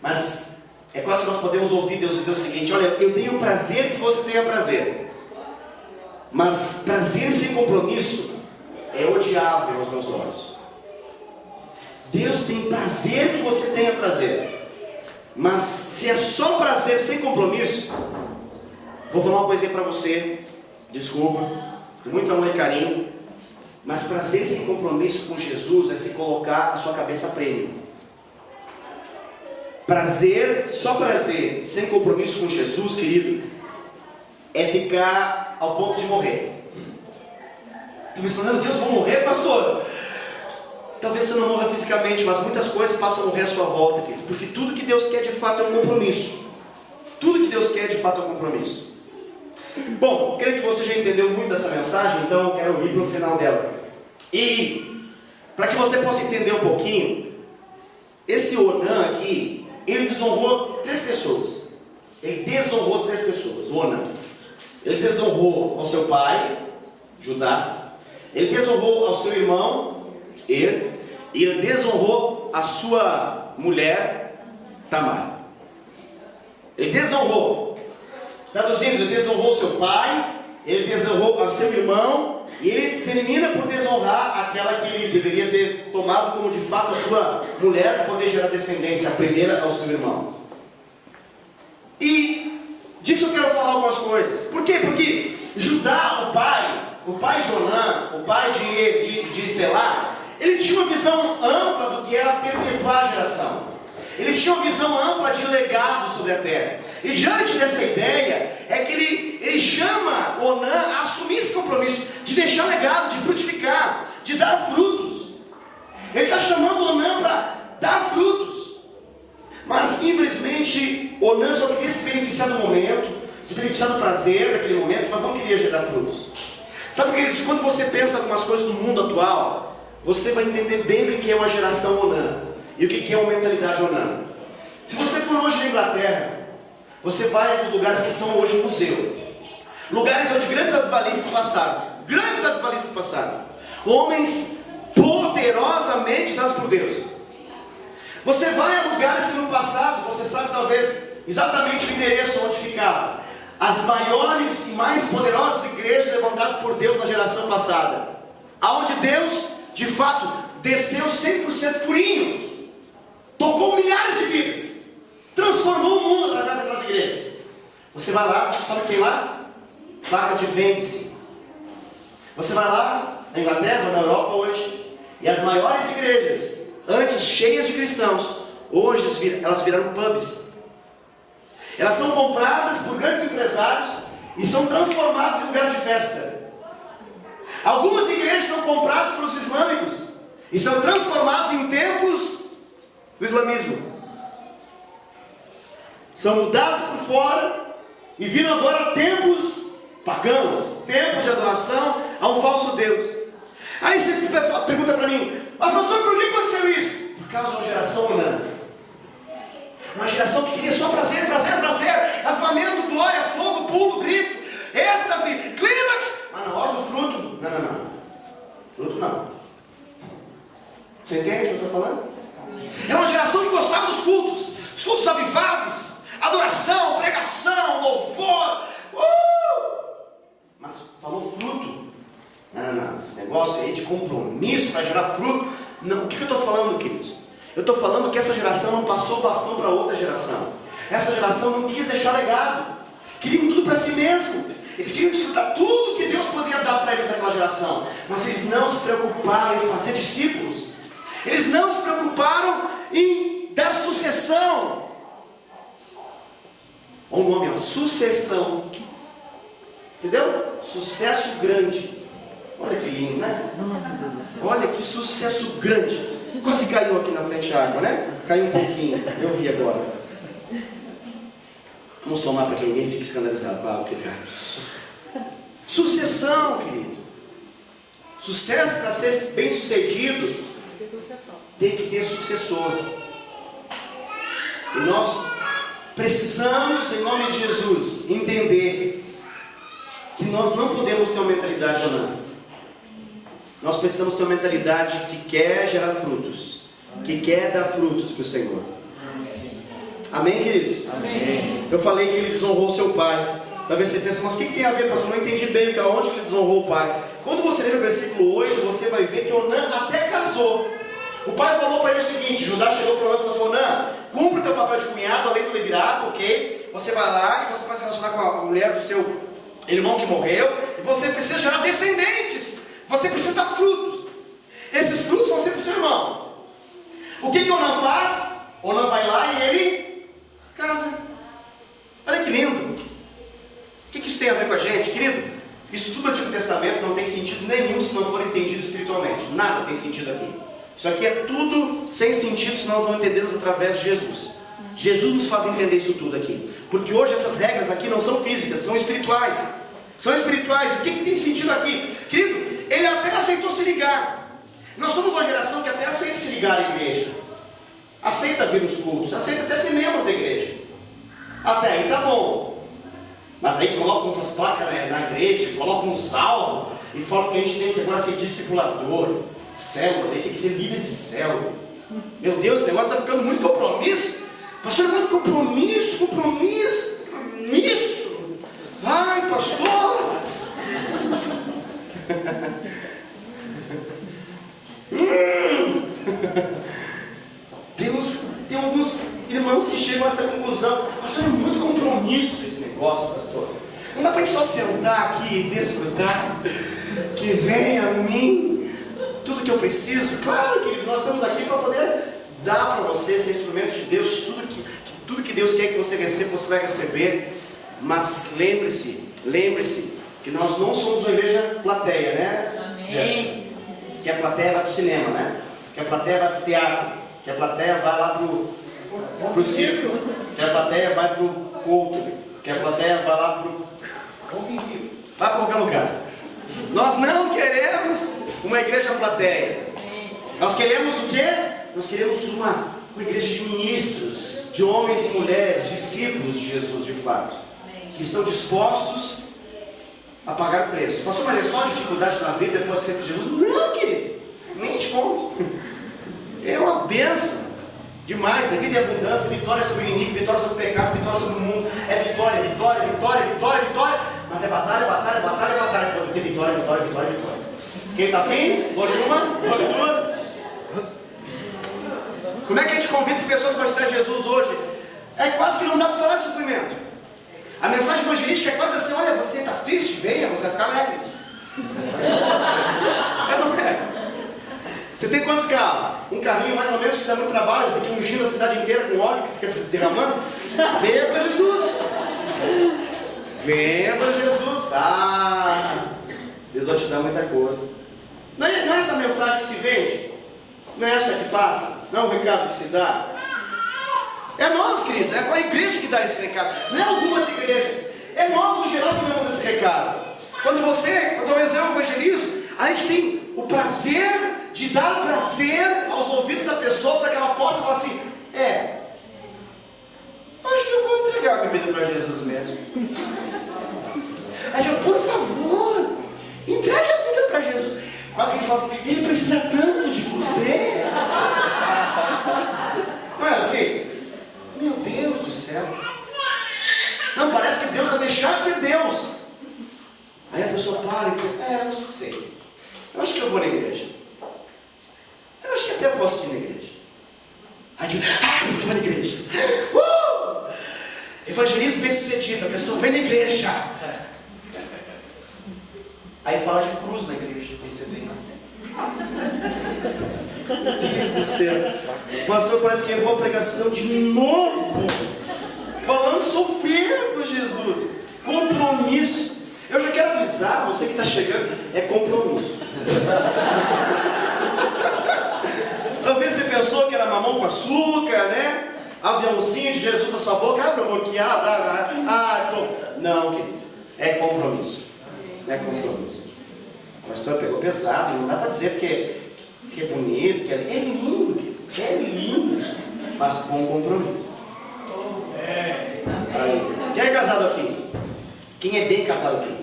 Mas é quase que nós podemos ouvir Deus dizer o seguinte: olha, eu tenho prazer que você tenha prazer. Mas prazer sem compromisso é odiável aos meus olhos. Deus tem prazer que você tenha prazer. Mas se é só prazer sem compromisso, vou falar uma coisinha para você. Desculpa, com muito amor e carinho. Mas prazer sem compromisso com Jesus é se colocar a sua cabeça a prêmio. Prazer, só prazer, sem compromisso com Jesus, querido, é ficar ao ponto de morrer. Estou me falando, Deus, vou morrer, pastor? Talvez você não morra fisicamente, mas muitas coisas passam a morrer à sua volta, querido. Porque tudo que Deus quer de fato é um compromisso. Tudo que Deus quer de fato é um compromisso. Bom, creio que você já entendeu muito dessa mensagem, então eu quero ir para o final dela. E para que você possa entender um pouquinho, esse Onã aqui, ele desonrou 3 pessoas. Ele desonrou 3 pessoas, o Onã. Ele desonrou ao seu pai, Judá. Ele desonrou ao seu irmão, Er. E ele desonrou a sua mulher, Tamar. Ele desonrou. Traduzindo, ele desonrou seu pai, ele desonrou a seu irmão, e ele termina por desonrar aquela que ele deveria ter tomado como de fato a sua mulher, para poder gerar descendência, a primeira ao seu irmão. E disso eu quero falar algumas coisas. Por quê? Porque Judá, o pai de Onã, o pai de Selá, ele tinha uma visão ampla do que era perpetuar a geração. Ele tinha uma visão ampla de legado sobre a terra. E diante dessa ideia, é que ele chama Onã a assumir esse compromisso de deixar legado, de frutificar, de dar frutos. Ele está chamando Onã para dar frutos. Mas infelizmente, Onã só queria se beneficiar do momento, se beneficiar do prazer daquele momento, mas não queria gerar frutos. Sabe, queridos, quando você pensa em algumas coisas do mundo atual, você vai entender bem o que é uma geração Onã e o que é uma mentalidade Onã. Se você for hoje na Inglaterra, você vai em alguns lugares que são hoje museu, lugares onde grandes avivalistas passaram, homens poderosamente usados por Deus. Você vai a lugares que no passado, você sabe talvez exatamente o endereço onde ficava as maiores e mais poderosas igrejas levantadas por Deus na geração passada, aonde Deus de fato desceu 100% purinho, tocou milhares de vidas, transformou o mundo através daquelas igrejas. Você vai lá, sabe quem lá? Placas de vende-se. Você vai lá na Inglaterra, na Europa hoje, e as maiores igrejas, antes cheias de cristãos, hoje elas viraram pubs. Elas são compradas por grandes empresários e são transformadas em lugar de festa. Algumas igrejas são compradas pelos islâmicos e são transformadas em templos do islamismo. São mudados por fora e viram agora templos pagãos, templos de adoração a um falso Deus. Aí você pergunta para mim, mas pastor, por que aconteceu isso? Por causa de uma geração Onã. Uma geração que queria só prazer, prazer, prazer, avivamento, glória, fogo, pulo, grito, êxtase, clímax. Mas na hora do fruto, não. Fruto não. Você entende o que eu estou falando? É uma geração que gostava dos cultos, os cultos avivados, adoração, pregação, louvor. Mas falou fruto. Não, esse negócio aí de compromisso para gerar fruto. Não, o que eu estou falando, queridos? Eu estou falando que essa geração não passou o bastão para outra geração. Essa geração não quis deixar legado. Queriam tudo para si mesmo. Eles queriam desfrutar tudo que Deus poderia dar para eles naquela geração. Mas eles não se preocuparam em fazer discípulos. Eles não se preocuparam em dar sucessão. Olha o nome, sucessão. Entendeu? Sucesso grande. Olha que lindo, né? Olha que sucesso grande. Quase caiu aqui na frente a água, né? Caiu um pouquinho, eu vi agora. Vamos tomar para que ninguém fique escandalizado com a água que cai. Sucessão, querido. Sucesso, para ser bem sucedido, tem que ter sucessor. E nós precisamos, em nome de Jesus, entender que nós não podemos ter uma mentalidade Onã. Nós precisamos ter uma mentalidade que quer gerar frutos, que quer dar frutos para o Senhor. Amém, queridos? Amém. Eu falei que ele desonrou seu pai. Talvez você pense, mas o que tem a ver, pastor? Eu não entendi bem aonde que ele desonrou o pai. Quando você ler o versículo 8, você vai ver que Onã até casou. O pai falou para ele o seguinte: Judá chegou para Onã e falou assim: Onã, cumpre o teu papel de cunhado, além do levirato, ok? Você vai lá e você vai se relacionar com a mulher do seu irmão que morreu, e você precisa gerar descendentes. Você precisa dar frutos. Esses frutos vão ser para o seu irmão. O que Onã faz? Onã vai lá e ele casa. Olha que lindo. O que isso tem a ver com a gente, querido? Isso tudo do Antigo Testamento não tem sentido nenhum se não for entendido espiritualmente. Nada tem sentido aqui. Isso aqui é tudo sem sentido se nós não entendermos através de Jesus. Jesus nos faz entender isso tudo aqui. Porque hoje essas regras aqui não são físicas, são espirituais. São espirituais. O que tem sentido aqui? Querido, ele até aceitou se ligar. Nós somos uma geração que até aceita se ligar à igreja, aceita vir nos cultos, aceita até ser membro da igreja. Até aí tá bom. Mas aí colocam essas placas, né, na igreja, colocam um salvo e falam que a gente tem que agora ser discipulador, célula, tem que ser líder de célula. Meu Deus, esse negócio está ficando muito compromisso. Pastor, é muito compromisso. Ai, pastor. Tem alguns irmãos que chegam a essa conclusão. Pastor, é muito compromisso esse negócio, pastor. Não dá para a gente só sentar aqui e desfrutar. Que venha a mim tudo que eu preciso. Claro que nós estamos aqui para poder dar para você, ser instrumento de Deus. Tudo que Deus quer que você receba, você vai receber. Mas lembre-se que nós não somos uma igreja plateia, né? Amém. Que a plateia vai para o cinema, né? Que a plateia vai para o teatro, que a plateia vai lá para o circo, que a plateia vai para o culto, que a plateia vai lá para qualquer lugar. Nós não queremos uma igreja plateia. Nós queremos o quê? Nós queremos uma igreja de ministros, de homens e mulheres, discípulos de Jesus de fato, que estão dispostos a pagar preço. Pastor, mas é só dificuldade na vida depois de ser de Jesus? Não, querido, nem te conto. É uma bênção demais. A vida é abundância, vitória sobre o inimigo, vitória sobre o pecado, vitória sobre o mundo. É vitória. Mas é batalha. Pode ter vitória. Quem está afim? Glória uma. Como é que a gente convida as pessoas para estar Jesus hoje? É quase que não dá para falar de sofrimento. A mensagem evangelística é quase assim: olha, você está triste? Venha, você vai ficar alegre. Não é? Você tem quantos carros? Um carrinho mais ou menos que dá muito trabalho, fica ungindo a cidade inteira com óleo que fica derramando. Venha para Jesus. Deus vai te dar muita coisa. Não é essa mensagem que se vende? Não é essa que passa? Não é o recado que se dá? É nós, queridos, é a igreja que dá esse recado. Não é algumas igrejas, é nós no geral que damos esse recado. Quando talvez eu evangelizo, a gente tem o prazer de dar o prazer aos ouvidos da pessoa para que ela possa falar assim: acho que eu vou entregar a minha vida para Jesus mesmo. Aí eu, por favor, entregue a vida para Jesus. Quase que a gente fala assim: ele precisa tanto de você. Não é assim? Meu Deus do céu. Não, parece que Deus vai deixar de ser Deus. Aí a pessoa para e não sei. Eu acho que eu vou na igreja. Eu acho que até eu posso ir na igreja. Aí diz: eu vou na igreja. Evangelismo bem sucedido, a pessoa vem na igreja. Aí fala de cruz na igreja. Aí você vem. Meu Deus do céu. O pastor parece que errou a pregação de novo. Falando sofrer com Jesus. Compromisso. Eu já quero avisar você que está chegando: é compromisso. Talvez você pensou que era mamão com açúcar, né? Aviãozinho de Jesus na sua boca. Abre a boquinha, Não, querido. É compromisso. É compromisso. O pastor pegou pesado. Não dá para dizer que é bonito, que é lindo, querido. É lindo. Mas com compromisso. Quem é casado aqui? Quem é bem casado aqui?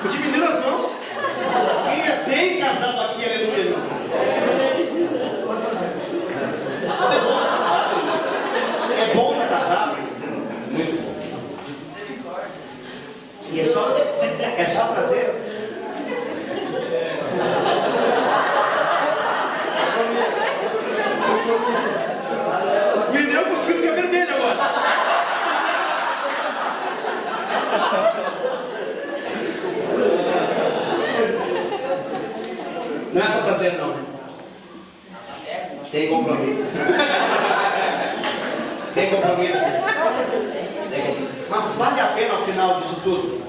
Diminuiu as mãos. Quem é bem casado aqui? Aleluia, irmão. É bom estar casado, irmão. É bom estar casado. Muito bom. E é só prazer? O Irineu conseguiu ficar vermelho agora. Não é só prazer, não. Tem compromisso. Tem compromisso. Mas vale a pena ao final disso tudo?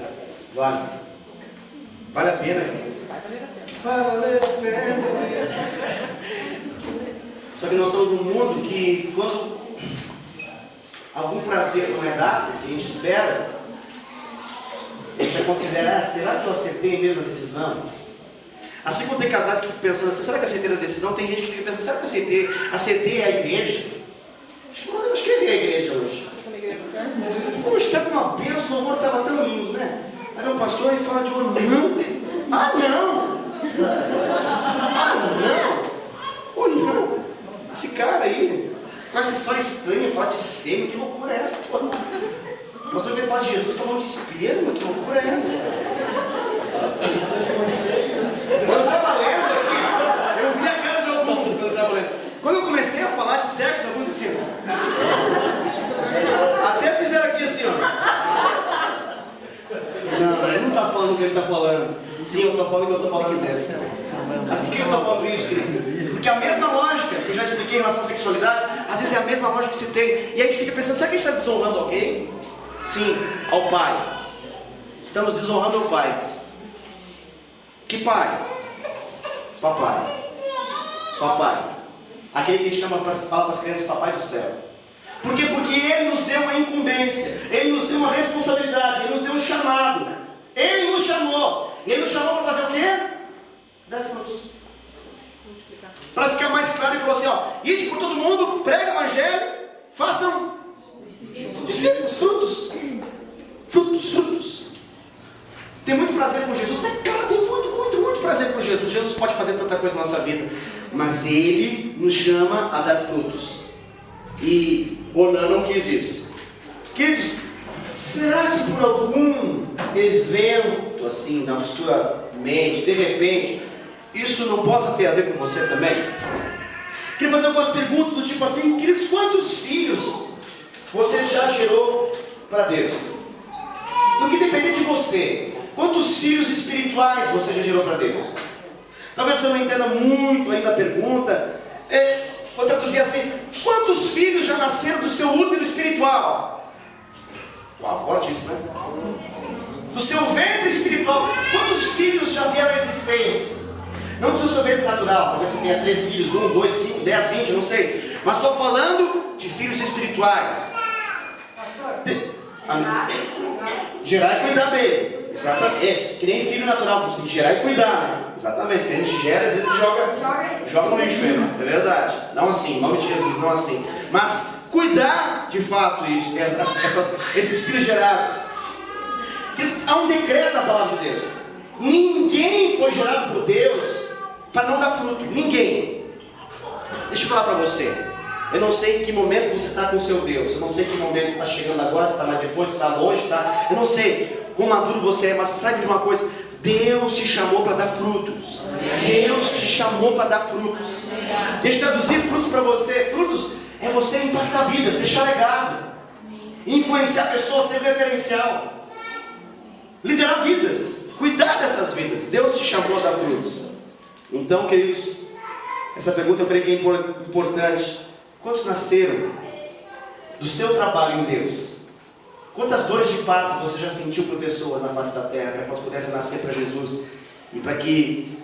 Vale. Vale a pena. Vai valer a pena mesmo. Só que nós estamos num mundo que, quando algum prazer não é dado, que a gente espera, a gente vai considerar: será que eu acertei mesmo a decisão? Assim como tem casais que ficam pensando assim, será que aceitei a decisão? Tem gente que fica pensando, será que aceitei a igreja? Acho que errei a igreja hoje. Hoje estava uma bênção, o louvor estava tão lindo, né? Aí o pastor aí fala de um não. Ah não! Ah não! Oh não! Esse cara aí, com essa história estranha, falar de sêmen, que loucura é essa? O pastor veio falar de Jesus, falando de espelho, que loucura é essa? Quando eu estava lendo aqui, eu vi a cara de alguns quando eu estava lendo. Quando eu comecei a falar de sexo, alguns assim, até fizeram aqui assim, ó. Não, ele não está falando o que ele está falando. Sim, eu estou falando o que eu estou falando aqui dentro. Mas por que eu estou falando isso, querido? Porque a mesma lógica que eu já expliquei em relação à sexualidade, às vezes é a mesma lógica que se tem. E aí a gente fica pensando, será que a gente está desonrando alguém? Sim, ao pai. Estamos desonrando ao pai. Que pai? Papai. Papai. Aquele que a gente fala para as crianças, papai do céu. Por quê? Porque ele nos deu uma incumbência, ele nos deu uma responsabilidade, ele nos deu um chamado. Ele nos chamou. E ele nos chamou para fazer o quê? Dar frutos. Para ficar mais claro, ele falou assim, ó, ide por todo mundo, prega o evangelho, façam discípulos, frutos. Frutos, frutos. Tem muito prazer com Jesus. Cara, tem muito prazer com Jesus. Jesus pode fazer tanta coisa na nossa vida. Mas Ele nos chama a dar frutos. E Onan não quis isso. Queridos, será que por algum evento assim na sua mente, de repente, isso não possa ter a ver com você também? Queria fazer algumas perguntas do tipo assim, queridos, quantos filhos você já gerou para Deus? Do que depender de você. Quantos filhos espirituais você já gerou para Deus? Talvez você não entenda muito ainda a pergunta. Vou traduzir assim: quantos filhos já nasceram do seu útero espiritual? Uau, forte isso, né? Do seu ventre espiritual. Quantos filhos já vieram à existência? Não do seu ventre natural. Talvez você tenha 3 filhos, 1, 2, 5, 10, 20, não sei. Mas estou falando de filhos espirituais. Gerar e cuidar bem. Exatamente. Isso, que nem filho natural, a gente tem que gerar e cuidar, né? Exatamente. Porque a gente gera, às vezes joga no lixo mesmo. É verdade. Não assim, em nome de Jesus, não assim. Mas cuidar de fato isso, esses filhos gerados. Há um decreto na palavra de Deus. Ninguém foi gerado por Deus para não dar fruto. Ninguém. Deixa eu falar para você. Eu não sei em que momento você está com o seu Deus. Eu não sei em que momento você está chegando agora, se está mais depois, se está longe, tá? Eu não sei quão maduro você é, mas sabe de uma coisa? Deus te chamou para dar frutos. Deus te chamou para dar frutos. Deixa eu traduzir frutos para você. Frutos é você impactar vidas, deixar legado, influenciar pessoas, ser referencial, liderar vidas, cuidar dessas vidas. Deus te chamou a dar frutos. Então, queridos, essa pergunta eu creio que é importante. Quantos nasceram do seu trabalho em Deus? Quantas dores de parto você já sentiu por pessoas na face da terra, para que elas pudessem nascer para Jesus e para que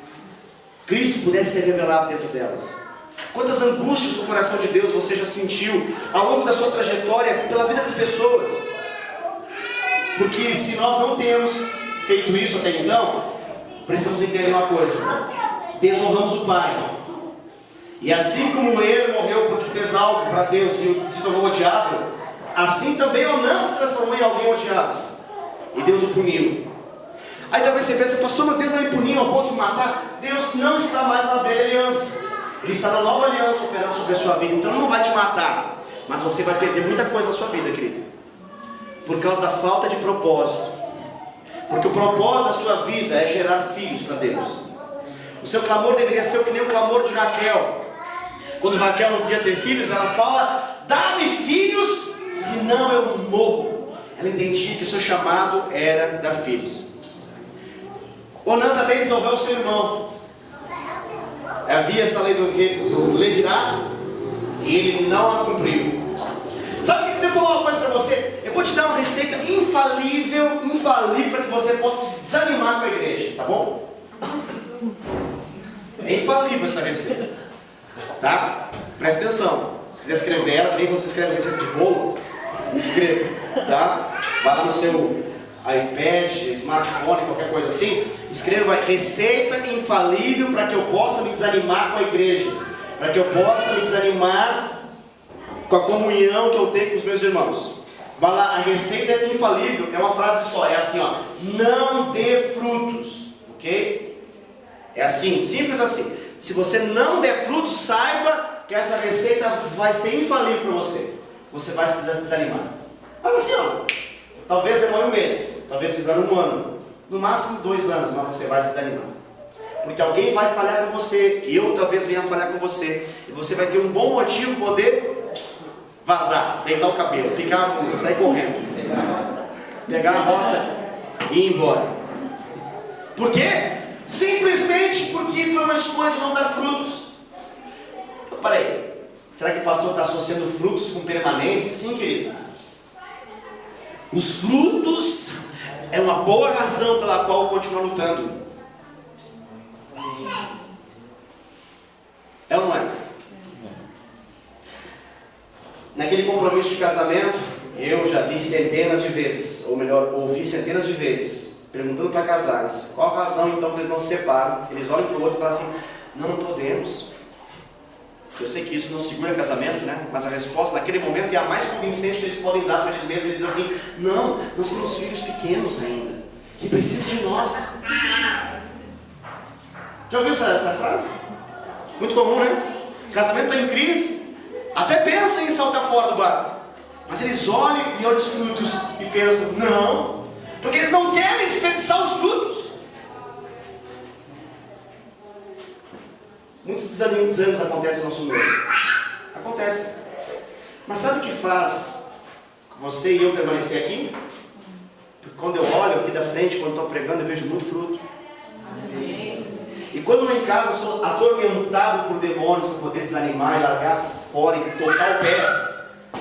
Cristo pudesse ser revelado dentro delas? Quantas angústias do coração de Deus você já sentiu ao longo da sua trajetória pela vida das pessoas? Porque se nós não temos feito isso até então, precisamos entender uma coisa: desonramos o Pai. E assim como ele morreu porque fez algo para Deus e se tornou odiável, assim também Onan se transformou em alguém odiável. E Deus o puniu. Aí talvez você pense, pastor, mas Deus vai me punir ao ponto de matar? Deus não está mais na velha aliança. Ele está na nova aliança operando sobre a sua vida. Então Ele não vai te matar. Mas você vai perder muita coisa na sua vida, querido. Por causa da falta de propósito. Porque o propósito da sua vida é gerar filhos para Deus. O seu clamor deveria ser que nem o clamor de Raquel. Quando Raquel não podia ter filhos, ela fala: dá-me filhos, senão eu morro. Ela entendia que o seu chamado era dar filhos. Onan também desenvolveu o seu irmão. Havia essa lei do levirato e ele não a cumpriu. Sabe o que você falou uma coisa para você? Eu vou te dar uma receita infalível para que você possa se desanimar com a igreja, tá bom? É infalível essa receita. Tá? Presta atenção. Se quiser escrever ela, nem você escreve receita de bolo, escreva, tá? Vai lá no seu iPad, smartphone, qualquer coisa assim, escreva receita infalível para que eu possa me desanimar com a igreja, para que eu possa me desanimar com a comunhão que eu tenho com os meus irmãos. Vai lá, a receita infalível é uma frase só, é assim, ó: não dê frutos, ok? É assim, simples assim. Se você não der frutos, saiba que essa receita vai ser infalível para você. Você vai se desanimar. Mas assim, ó, talvez demore um mês, talvez demore um ano, no máximo 2 anos, mas você vai se desanimar. Porque alguém vai falhar com você, eu talvez venha falhar com você, e você vai ter um bom motivo para poder vazar, deitar o cabelo, picar a bunda, sair correndo, pegar a rota e ir embora. Por quê? Simplesmente porque foi uma escolha de não dar frutos. Então, peraí, será que o pastor está associando frutos com permanência? Sim, querido. Os frutos é uma boa razão pela qual eu continuo lutando. É ou não é? Naquele compromisso de casamento, eu já vi centenas de vezes, ou melhor, ouvi centenas de vezes, perguntando para casais, qual a razão então que eles não se separam? Eles olham para o outro e falam assim: não podemos. Eu sei que isso não segura casamento, né? Mas a resposta naquele momento é a mais convincente que eles podem dar para eles mesmos. Eles dizem assim: não, nós temos filhos pequenos ainda, que precisam de nós. Já ouviu essa frase? Muito comum, né? O casamento está em crise, até pensam em saltar fora do barco, mas eles olham e olham os frutos e pensam: não, porque eles não querem desperdiçar os frutos. Muitos desânimos acontecem no nosso meio. Acontece. Mas sabe o que faz você e eu permanecer aqui? Porque quando eu olho aqui da frente, quando estou pregando, eu vejo muito fruto. Amém. E quando eu em casa sou atormentado por demônios para poder desanimar e largar fora e tocar o pé,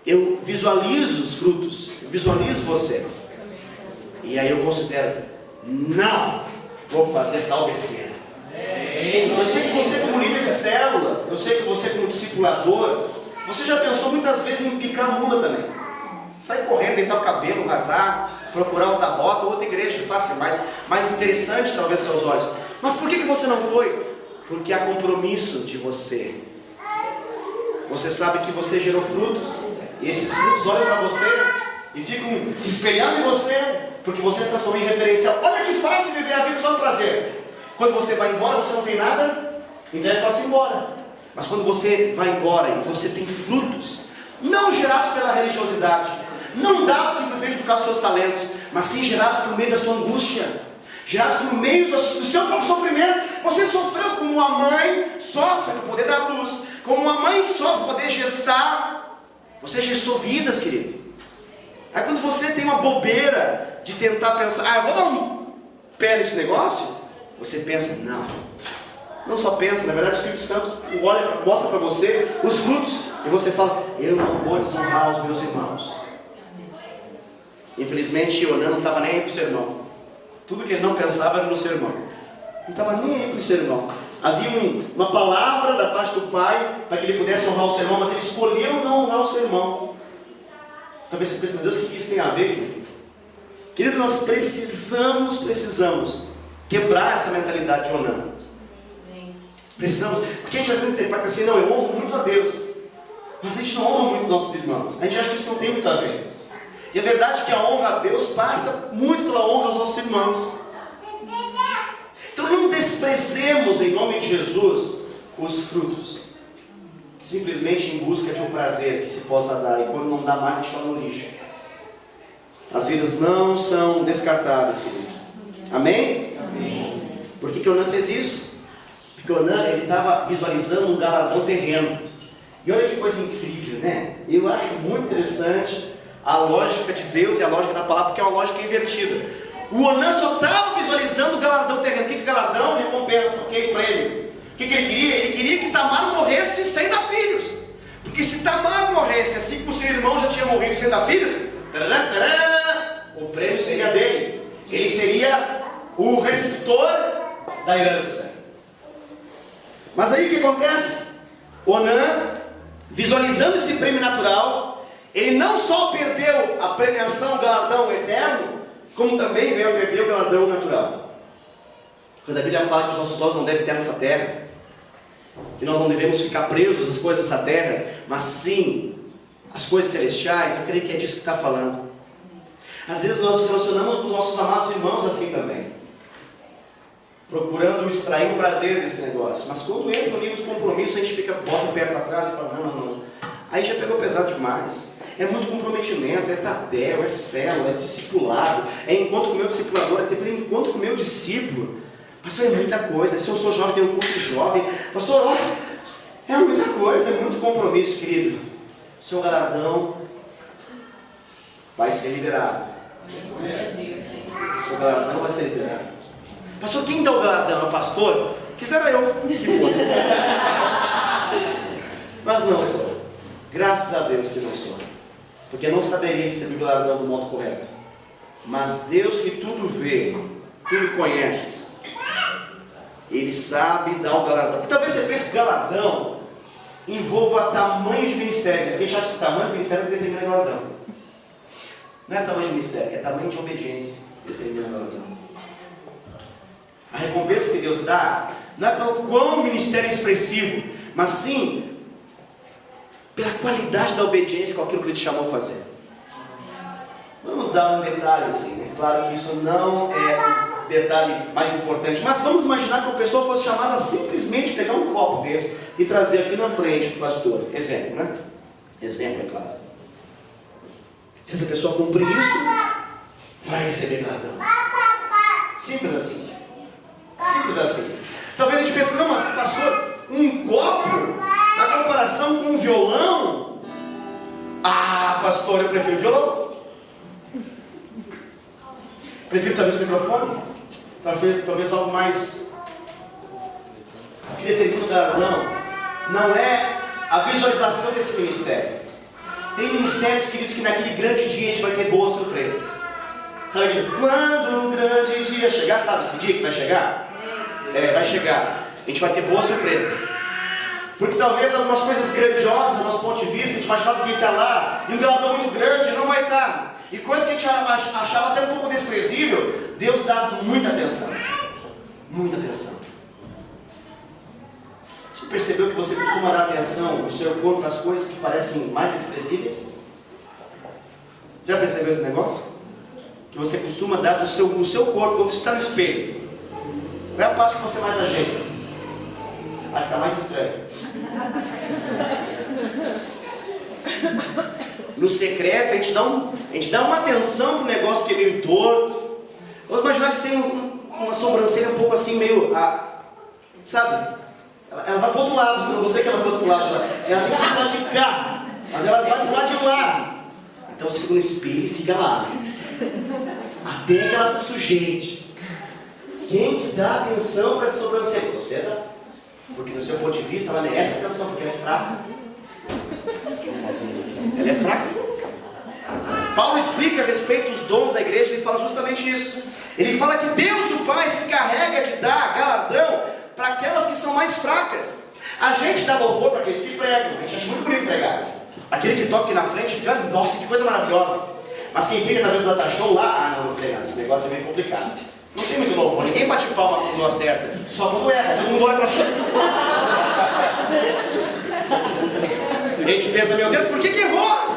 eu visualizo os frutos, eu visualizo você. E aí eu considero: não vou fazer tal besteira. Eu sei que você, como líder de célula, eu sei que você, como discipulador, você já pensou muitas vezes em picar a mula também. Sair correndo, deitar o cabelo, vazar, procurar outra rota, outra igreja, fácil, mais interessante talvez aos seus olhos. Mas por que você não foi? Porque há compromisso de você. Você sabe que você gerou frutos, e esses frutos olham para você e ficam se espelhando em você, porque você se transformou em referencial. Olha que fácil viver a vida só no prazer. Quando você vai embora, você não tem nada, então é fácil ir embora. Mas quando você vai embora e você tem frutos, não gerados pela religiosidade, não dados simplesmente por causa dos seus talentos, mas sim gerados por meio da sua angústia, gerados por meio do seu próprio sofrimento. Você sofreu como uma mãe sofre para poder dar luz, como uma mãe sofre para poder gestar. Você gestou vidas, querido. Aí quando você tem uma bobeira de tentar pensar: eu vou dar um pé nesse negócio, você pensa: não só pensa, na verdade o Espírito Santo olha, mostra para você os frutos, e você fala: eu não vou desonrar os meus irmãos. Infelizmente, Onã não estava nem aí para o seu irmão. Tudo que ele não pensava era no seu irmão. Não estava nem aí para o seu irmão. Havia uma palavra da parte do pai para que ele pudesse honrar o seu irmão, mas ele escolheu não honrar o seu irmão. Talvez você pense: meu Deus, o que isso tem a ver, querido? Querido, nós precisamos quebrar essa mentalidade de Onã. Precisamos, porque a gente às vezes interpreta assim: não, eu honro muito a Deus, mas a gente não honra muito nossos irmãos. A gente acha que isso não tem muito a ver. E a verdade é que a honra a Deus passa muito pela honra aos nossos irmãos. Então não desprezemos, em nome de Jesus, os frutos, simplesmente em busca de um prazer que se possa dar, e quando não dá mais, a gente joga no lixo. As vidas não são descartáveis, querido. Amém? Amém. Por que Onã fez isso? Porque Onã, ele estava visualizando um galardão terreno. E olha que coisa incrível, né? Eu acho muito interessante a lógica de Deus e a lógica da palavra, porque é uma lógica invertida. O Onã só estava visualizando o galardão terreno. O que é galardão? Recompensa, ok? Prêmio. O que ele queria? Ele queria que Tamar morresse sem dar filhos. Porque se Tamar morresse assim como seu irmão já tinha morrido sem dar filhos, o prêmio seria dele. Ele seria o receptor da herança. Mas aí o que acontece? Onã, visualizando esse prêmio natural, ele não só perdeu a premiação, o galardão eterno, como também veio a perder o galardão natural. Quando a Bíblia fala que os nossos olhos não devem ter nessa terra, que nós não devemos ficar presos às coisas dessa terra, mas sim às coisas celestiais, eu creio que é disso que está falando. Às vezes nós nos relacionamos com os nossos amados irmãos assim também, procurando extrair o prazer desse negócio, mas quando entra no nível do compromisso, a gente bota o pé para trás e fala, não, aí já pegou pesado demais. É muito comprometimento, é tardel, é célula, é discipulado, é encontro com o meu discipulador, é ter encontro com o meu discípulo. Pastor, é muita coisa. Se eu sou jovem, tenho um culto jovem. Pastor, é muita coisa, é muito compromisso, querido. Seu galardão vai ser liberado. Seu galardão vai ser liberado. Pastor, quem dá o galardão? É o pastor? Quisera eu que fosse. Mas não sou. Graças a Deus que não sou. Porque eu não saberia distribuir o galardão do modo correto. Mas Deus que tudo vê, tudo conhece, Ele sabe dar o galardão. E talvez você pense que galardão envolva tamanho de ministério. Porque a gente acha que o tamanho do ministério determina o galardão. Não é tamanho de ministério, é tamanho de obediência que determina o galardão. A recompensa que Deus dá não é pelo quão o ministério é expressivo, mas sim pela qualidade da obediência com aquilo que Ele te chamou a fazer. Vamos dar um detalhe assim, né? Claro que isso não é o detalhe mais importante, mas vamos imaginar que uma pessoa fosse chamada a simplesmente pegar um copo desse e trazer aqui na frente para o pastor. Exemplo, né? Exemplo, é claro. Se essa pessoa cumprir isso, vai receber galardão. Simples assim. Simples assim. Talvez a gente pense, não, mas pastor, um copo na comparação com um violão? Ah, pastor, eu prefiro violão. Prefiro talvez o microfone. Talvez algo mais. O que determina o galardão não é a visualização desse ministério. Tem ministérios, queridos, que naquele grande dia a gente vai ter boas surpresas. Sabe, quando o grande dia chegar, sabe esse dia que vai chegar? Vai chegar. A gente vai ter boas surpresas. Porque talvez algumas coisas grandiosas do nosso ponto de vista, a gente imaginava que ia estar lá, e um galardão muito grande não vai estar. E coisas que a gente achava até um pouco desprezível, Deus dá muita atenção. Muita atenção. Você percebeu que você costuma dar atenção no seu corpo para as coisas que parecem mais desprezíveis? Já percebeu esse negócio? Que você costuma dar no seu corpo, quando você está no espelho. Qual é a parte que você mais ajeita? A que está mais estranha. No secreto, a gente dá uma atenção para o negócio que é meio torto. Vamos imaginar que você tem uma sobrancelha um pouco assim, meio... sabe? Ela vai para o outro lado, eu não sei que ela fosse para o lado. Ela fica para o lado de cá, mas ela vai para o lado de lá. Então você fica no espelho e fica lá. Até que ela se sujeite. Quem que dá atenção para essa sobrancelha? Você dá. Porque no seu ponto de vista ela merece atenção, porque ela é fraca. Ela é fraca. Paulo explica a respeito dos dons da igreja, ele fala justamente isso. Ele fala que Deus, o Pai, se encarrega de dar galardão para aquelas que são mais fracas. A gente dá louvor para aqueles que pregam. A gente acha muito bonito pregar. Aquele que toca aqui na frente, nossa, que coisa maravilhosa. Mas quem fica talvez no data show lá, não sei, esse negócio é meio complicado. Não tem muito louvor, ninguém bate palma quando acerta. Só quando erra, todo mundo olha para frente. A gente pensa, meu Deus, por que errou?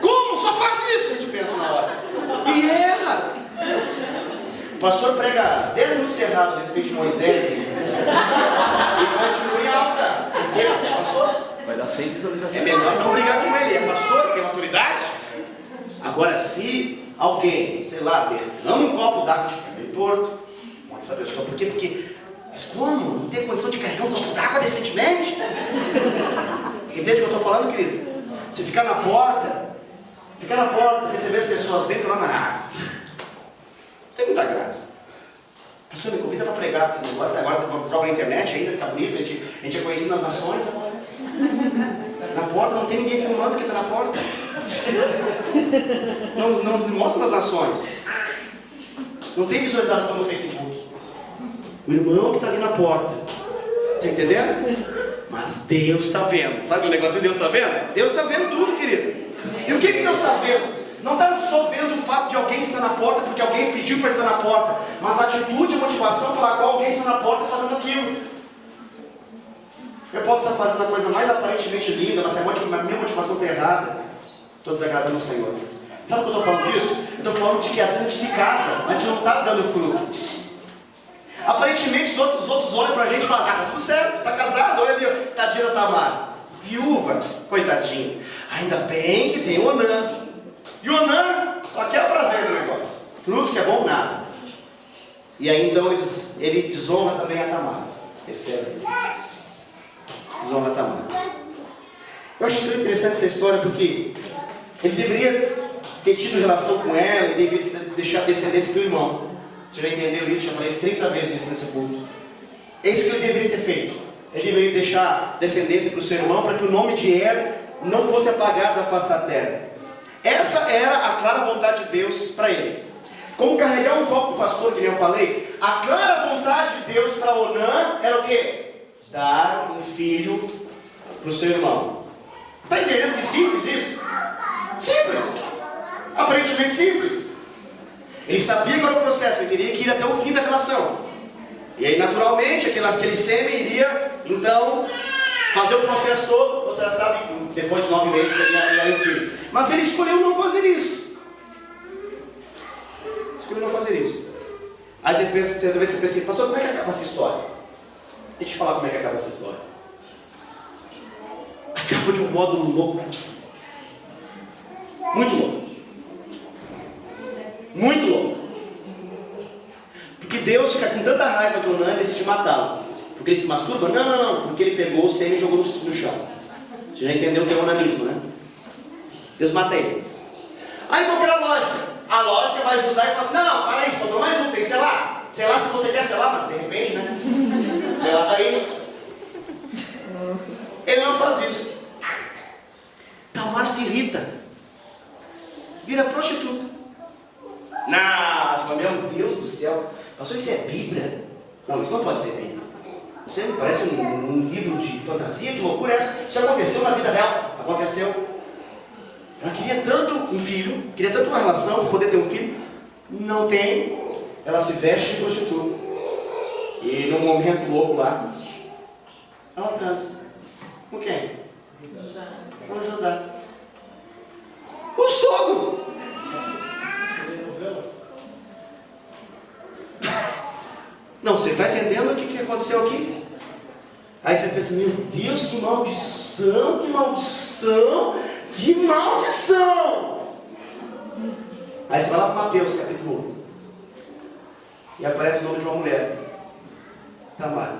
Como? Só faz isso, a gente pensa na hora. E erra. O pastor prega 10 minutos errado a respeito de Moisés e continua em alta. Porque, pastor, vai dar 100 visualizações. É melhor não brigar com ele, é pastor, tem autoridade. Agora, se alguém, sei lá, derrama um copo d'água, fica meio torto, pode essa pessoa, por quê? Porque, mas como? Não tem condição de carregar um copo d'água decentemente? Entende o que eu estou falando, querido? Se ficar na porta, receber as pessoas bem para lá na água. Tem muita graça. Pastor, me convida para pregar com esse negócio. Agora joga na internet ainda, fica bonito. A gente é conhecido nas nações agora. Na porta não tem ninguém filmando que está na porta. Não mostra nas nações. Não tem visualização no Facebook. O irmão que está ali na porta. Está entendendo? Mas Deus está vendo. Sabe o negócio de Deus está vendo? Deus está vendo tudo, querido. E o que Deus está vendo? Não está só vendo o fato de alguém estar na porta porque alguém pediu para estar na porta, mas a atitude e motivação pela qual alguém está na porta fazendo aquilo. Eu posso estar fazendo a coisa mais aparentemente linda, mas se a minha motivação está errada, estou desagradando o Senhor. Sabe por que eu estou falando disso? Eu estou falando de que às vezes a gente se casa, mas a gente não está dando fruto. Aparentemente os outros olham para a gente e falam: ah, tá tudo certo, está casado, olha ali, tadinha da Tamar, viúva, coitadinha. Ainda bem que tem o Onã. E o Onã só quer o prazer do negócio. Fruto que é bom, nada. E aí então ele desonra também a Tamar. Percebe? Desonra a Tamar. Eu acho tão interessante essa história porque ele deveria ter tido relação com ela e deveria deixar descendência do irmão. Você já entendeu isso? Já falei 30 vezes isso nesse culto. É isso que ele deveria ter feito. Ele deveria deixar descendência para o seu irmão, para que o nome de Er não fosse apagado da face da terra. Essa era a clara vontade de Deus para ele. Como carregar um copo do pastor, que nem eu falei, a clara vontade de Deus para Onã era o quê? Dar um filho para o seu irmão. Está entendendo que simples isso? Simples. Aparentemente simples. Ele sabia qual era o processo, ele teria que ir até o fim da relação. E aí, naturalmente, aquele sêmen iria, então, fazer o processo todo. Você já sabe, depois de 9 meses, ele ia um filho. Mas ele escolheu não fazer isso. Escolheu não fazer isso. Aí talvez você pensa assim: pastor, como é que acaba essa história? Deixa eu te falar como é que acaba essa história. Acaba de um modo louco. Muito louco. Muito louco. Porque Deus fica com tanta raiva de Onã e decide matá-lo. Porque ele se masturba? Não. Porque ele pegou o sêmen e jogou no chão. Você já entendeu o que é onanismo, né? Deus mata ele. Aí qual que era a lógica? A lógica vai ajudar e falar assim: não, para aí, sobrou mais um, tem selar. Selar se você quer selar, mas de repente, né? Selar tá aí. Ele não faz isso. Tamar se irrita. Vira prostituta. Não, você fala: meu Deus do céu. Pastor, isso é Bíblia? Não, isso não pode ser Bíblia. Isso aí parece um livro de fantasia. Que loucura é essa? Isso aconteceu na vida real. Aconteceu. Ela queria tanto um filho, queria tanto uma relação para poder ter um filho. Não tem. Ela se veste de prostituta. E num momento louco lá, ela transa. Com quem? Com Judá. O sogro. Não, você está entendendo o que aconteceu aqui? Aí você pensa: meu Deus, que maldição, que maldição, que maldição. Aí você vai lá para Mateus capítulo 1 e aparece o nome de uma mulher, Tamar.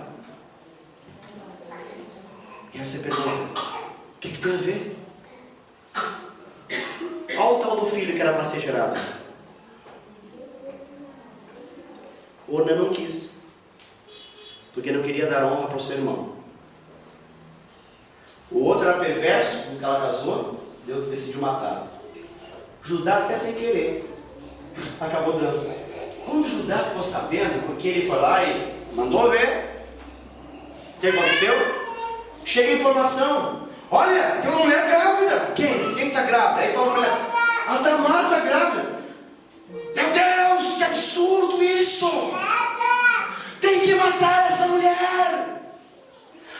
E aí você pergunta: o que tem a ver? Olha o tal do filho que era para ser gerado. Onã não quis, porque não queria dar honra para o seu irmão. O outro era perverso, com que ela casou, Deus decidiu matá-lo. Judá, até sem querer, acabou dando. Quando Judá ficou sabendo, porque ele foi lá e mandou ver o que aconteceu, chega a informação: olha, tem uma mulher grávida. Quem está grávida? Aí falou para ela: a Tamar está grávida. Meu Deus, que absurdo isso! Tem que matar essa mulher!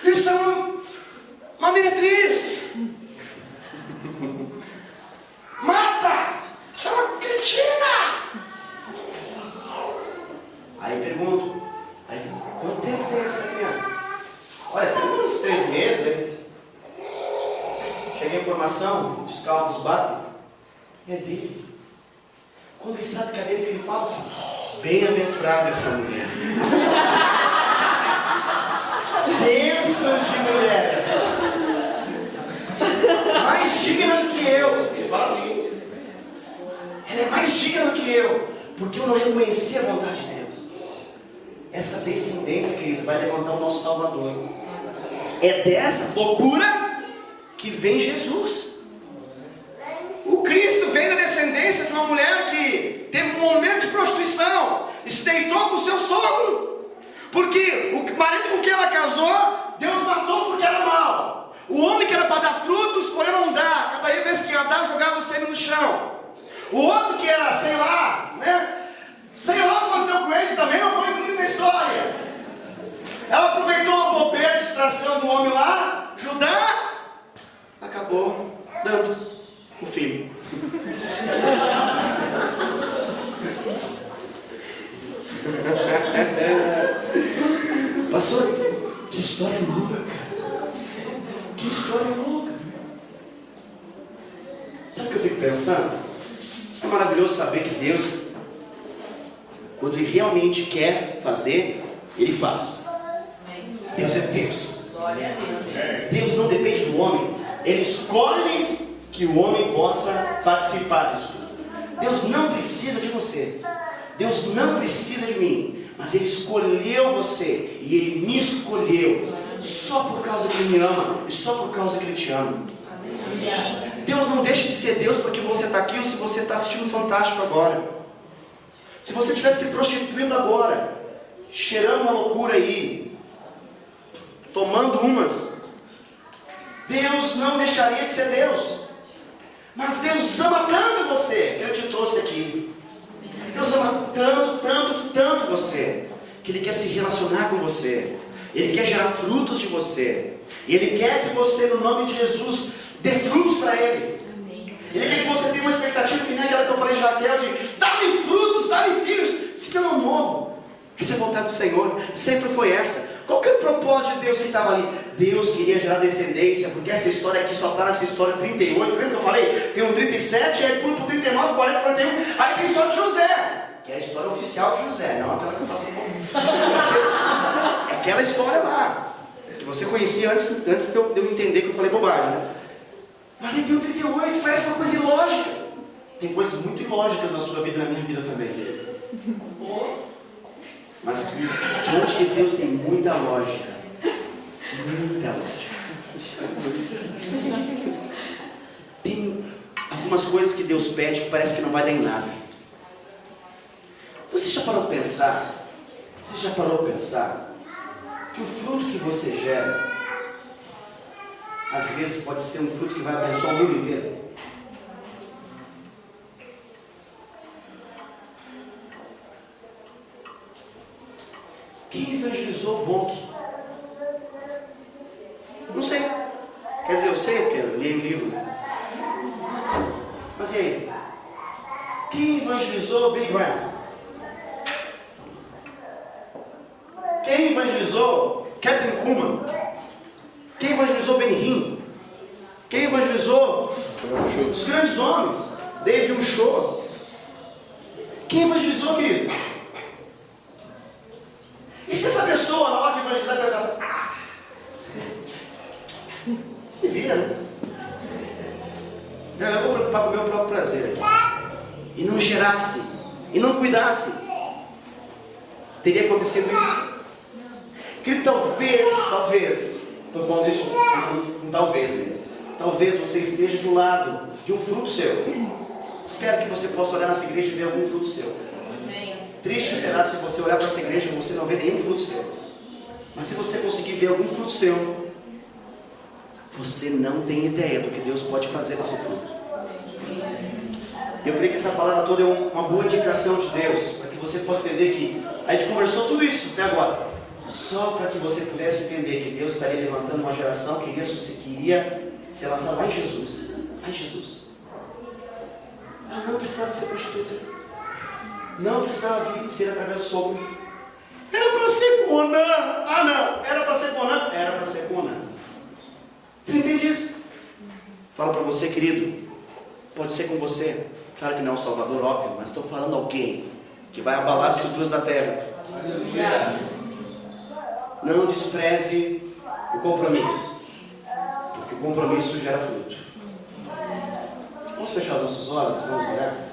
Isso é uma meretriz! Mata! Isso é uma cretina! Aí pergunto: quanto tempo tem essa criança? Olha, tem uns 3 meses. Hein? Chega a informação, os cálculos batem, é dele. Quando ele sabe que é dele, que ele fala: bem-aventurada essa mulher. Bênção de mulher essa. Mais digna do que eu. Ele fala assim: ela é mais digna do que eu, porque eu não reconheci a vontade de Deus. Essa descendência, querido, vai levantar o nosso Salvador. É dessa loucura que vem Jesus. O Cristo vem da descendência de uma mulher que teve um momento de prostituição e se deitou com o seu sogro. Porque o marido com quem ela casou, Deus matou porque era mau. O homem que era para dar frutos, escolheu não dar. Cada vez que ia dar, jogava o sêmen no chão. O outro que era, sei lá, né? Sei lá o que aconteceu com ele, também não foi incluído na história. Ela aproveitou a bobeira de distração do homem lá, Judá, acabou dando o filho. Pastor, que história louca. Que história louca. Sabe o que eu fico pensando? É maravilhoso saber que Deus, quando Ele realmente quer fazer, Ele faz. Deus é Deus. Deus não depende do homem. Ele escolhe que o homem possa participar disso tudo. Deus não precisa de você. Deus não precisa de mim. Mas Ele escolheu você. E Ele me escolheu. Só por causa que Ele me ama. E só por causa que Ele te ama. Deus não deixa de ser Deus porque você está aqui ou se você está assistindo Fantástico agora. Se você estiver se prostituindo agora, cheirando uma loucura aí, tomando umas, Deus não deixaria de ser Deus. Mas Deus ama tanto você, eu te trouxe aqui. Deus ama tanto, tanto, tanto você, que Ele quer se relacionar com você. Ele quer gerar frutos de você. E Ele quer que você, no nome de Jesus, dê frutos para Ele. Ele quer que você tenha uma expectativa, que nem aquela que eu falei de Raquel, de dá-me frutos, dá-me filhos, se eu não morro. Essa é a vontade do Senhor, sempre foi essa. Qual que é o propósito de Deus que estava ali? Deus queria gerar descendência, porque essa história aqui só está nessa história 38, lembra que eu falei? Tem um 37, aí pula para o 39, 40, 41, aí tem a história de José, que é a história oficial de José, não aquela que eu faço é aquela história lá, que você conhecia antes de eu entender que eu falei bobagem, né? Mas aí tem o 38, parece uma coisa ilógica. Tem coisas muito ilógicas na sua vida e na minha vida também. Mas que diante de Deus tem muita lógica. Muita lógica. Tem algumas coisas que Deus pede que parece que não vai dar em nada. Você já parou para pensar? Que o fruto que você gera, às vezes pode ser um fruto que vai abençoar o mundo inteiro? Quem evangelizou o Bonk? Não sei. Quer dizer, eu sei porque eu li o livro, né? Mas e aí? Quem evangelizou o Billy Graham? Quem evangelizou Catherine Kuhlman? Quem evangelizou Benny Hinn? Quem evangelizou os grandes homens? David Uchoa? Quem evangelizou, querido? E se essa pessoa, na hora de evangelizar, pensasse, se vira, né? Não, eu vou preocupar com o meu próprio prazer aqui. E não gerasse, e não cuidasse, teria acontecido isso? Que talvez, estou falando isso, talvez mesmo, talvez você esteja de um lado de um fruto seu. Espero que você possa olhar nessa igreja e ver algum fruto seu. Triste será se você olhar para essa igreja e você não ver nenhum fruto seu. Mas se você conseguir ver algum fruto seu, você não tem ideia do que Deus pode fazer nesse fruto. Eu creio que essa palavra toda é uma boa indicação de Deus, para que você possa entender que a gente conversou tudo isso até agora, só para que você pudesse entender que Deus estaria levantando uma geração que queria ser lançada lá em Jesus. Lá em Jesus. Não precisava ser prostituta. Não precisava ser através do sogro. Era para ser com Onã. Ah não, era para ser com Onã? Era para ser com Onã. Você entende isso? Fala para você, querido. Pode ser com você. Claro que não é um salvador, óbvio, mas estou falando alguém que vai abalar as estruturas da terra. Não despreze o compromisso, porque o compromisso gera fruto. Vamos fechar os nossos olhos, vamos orar?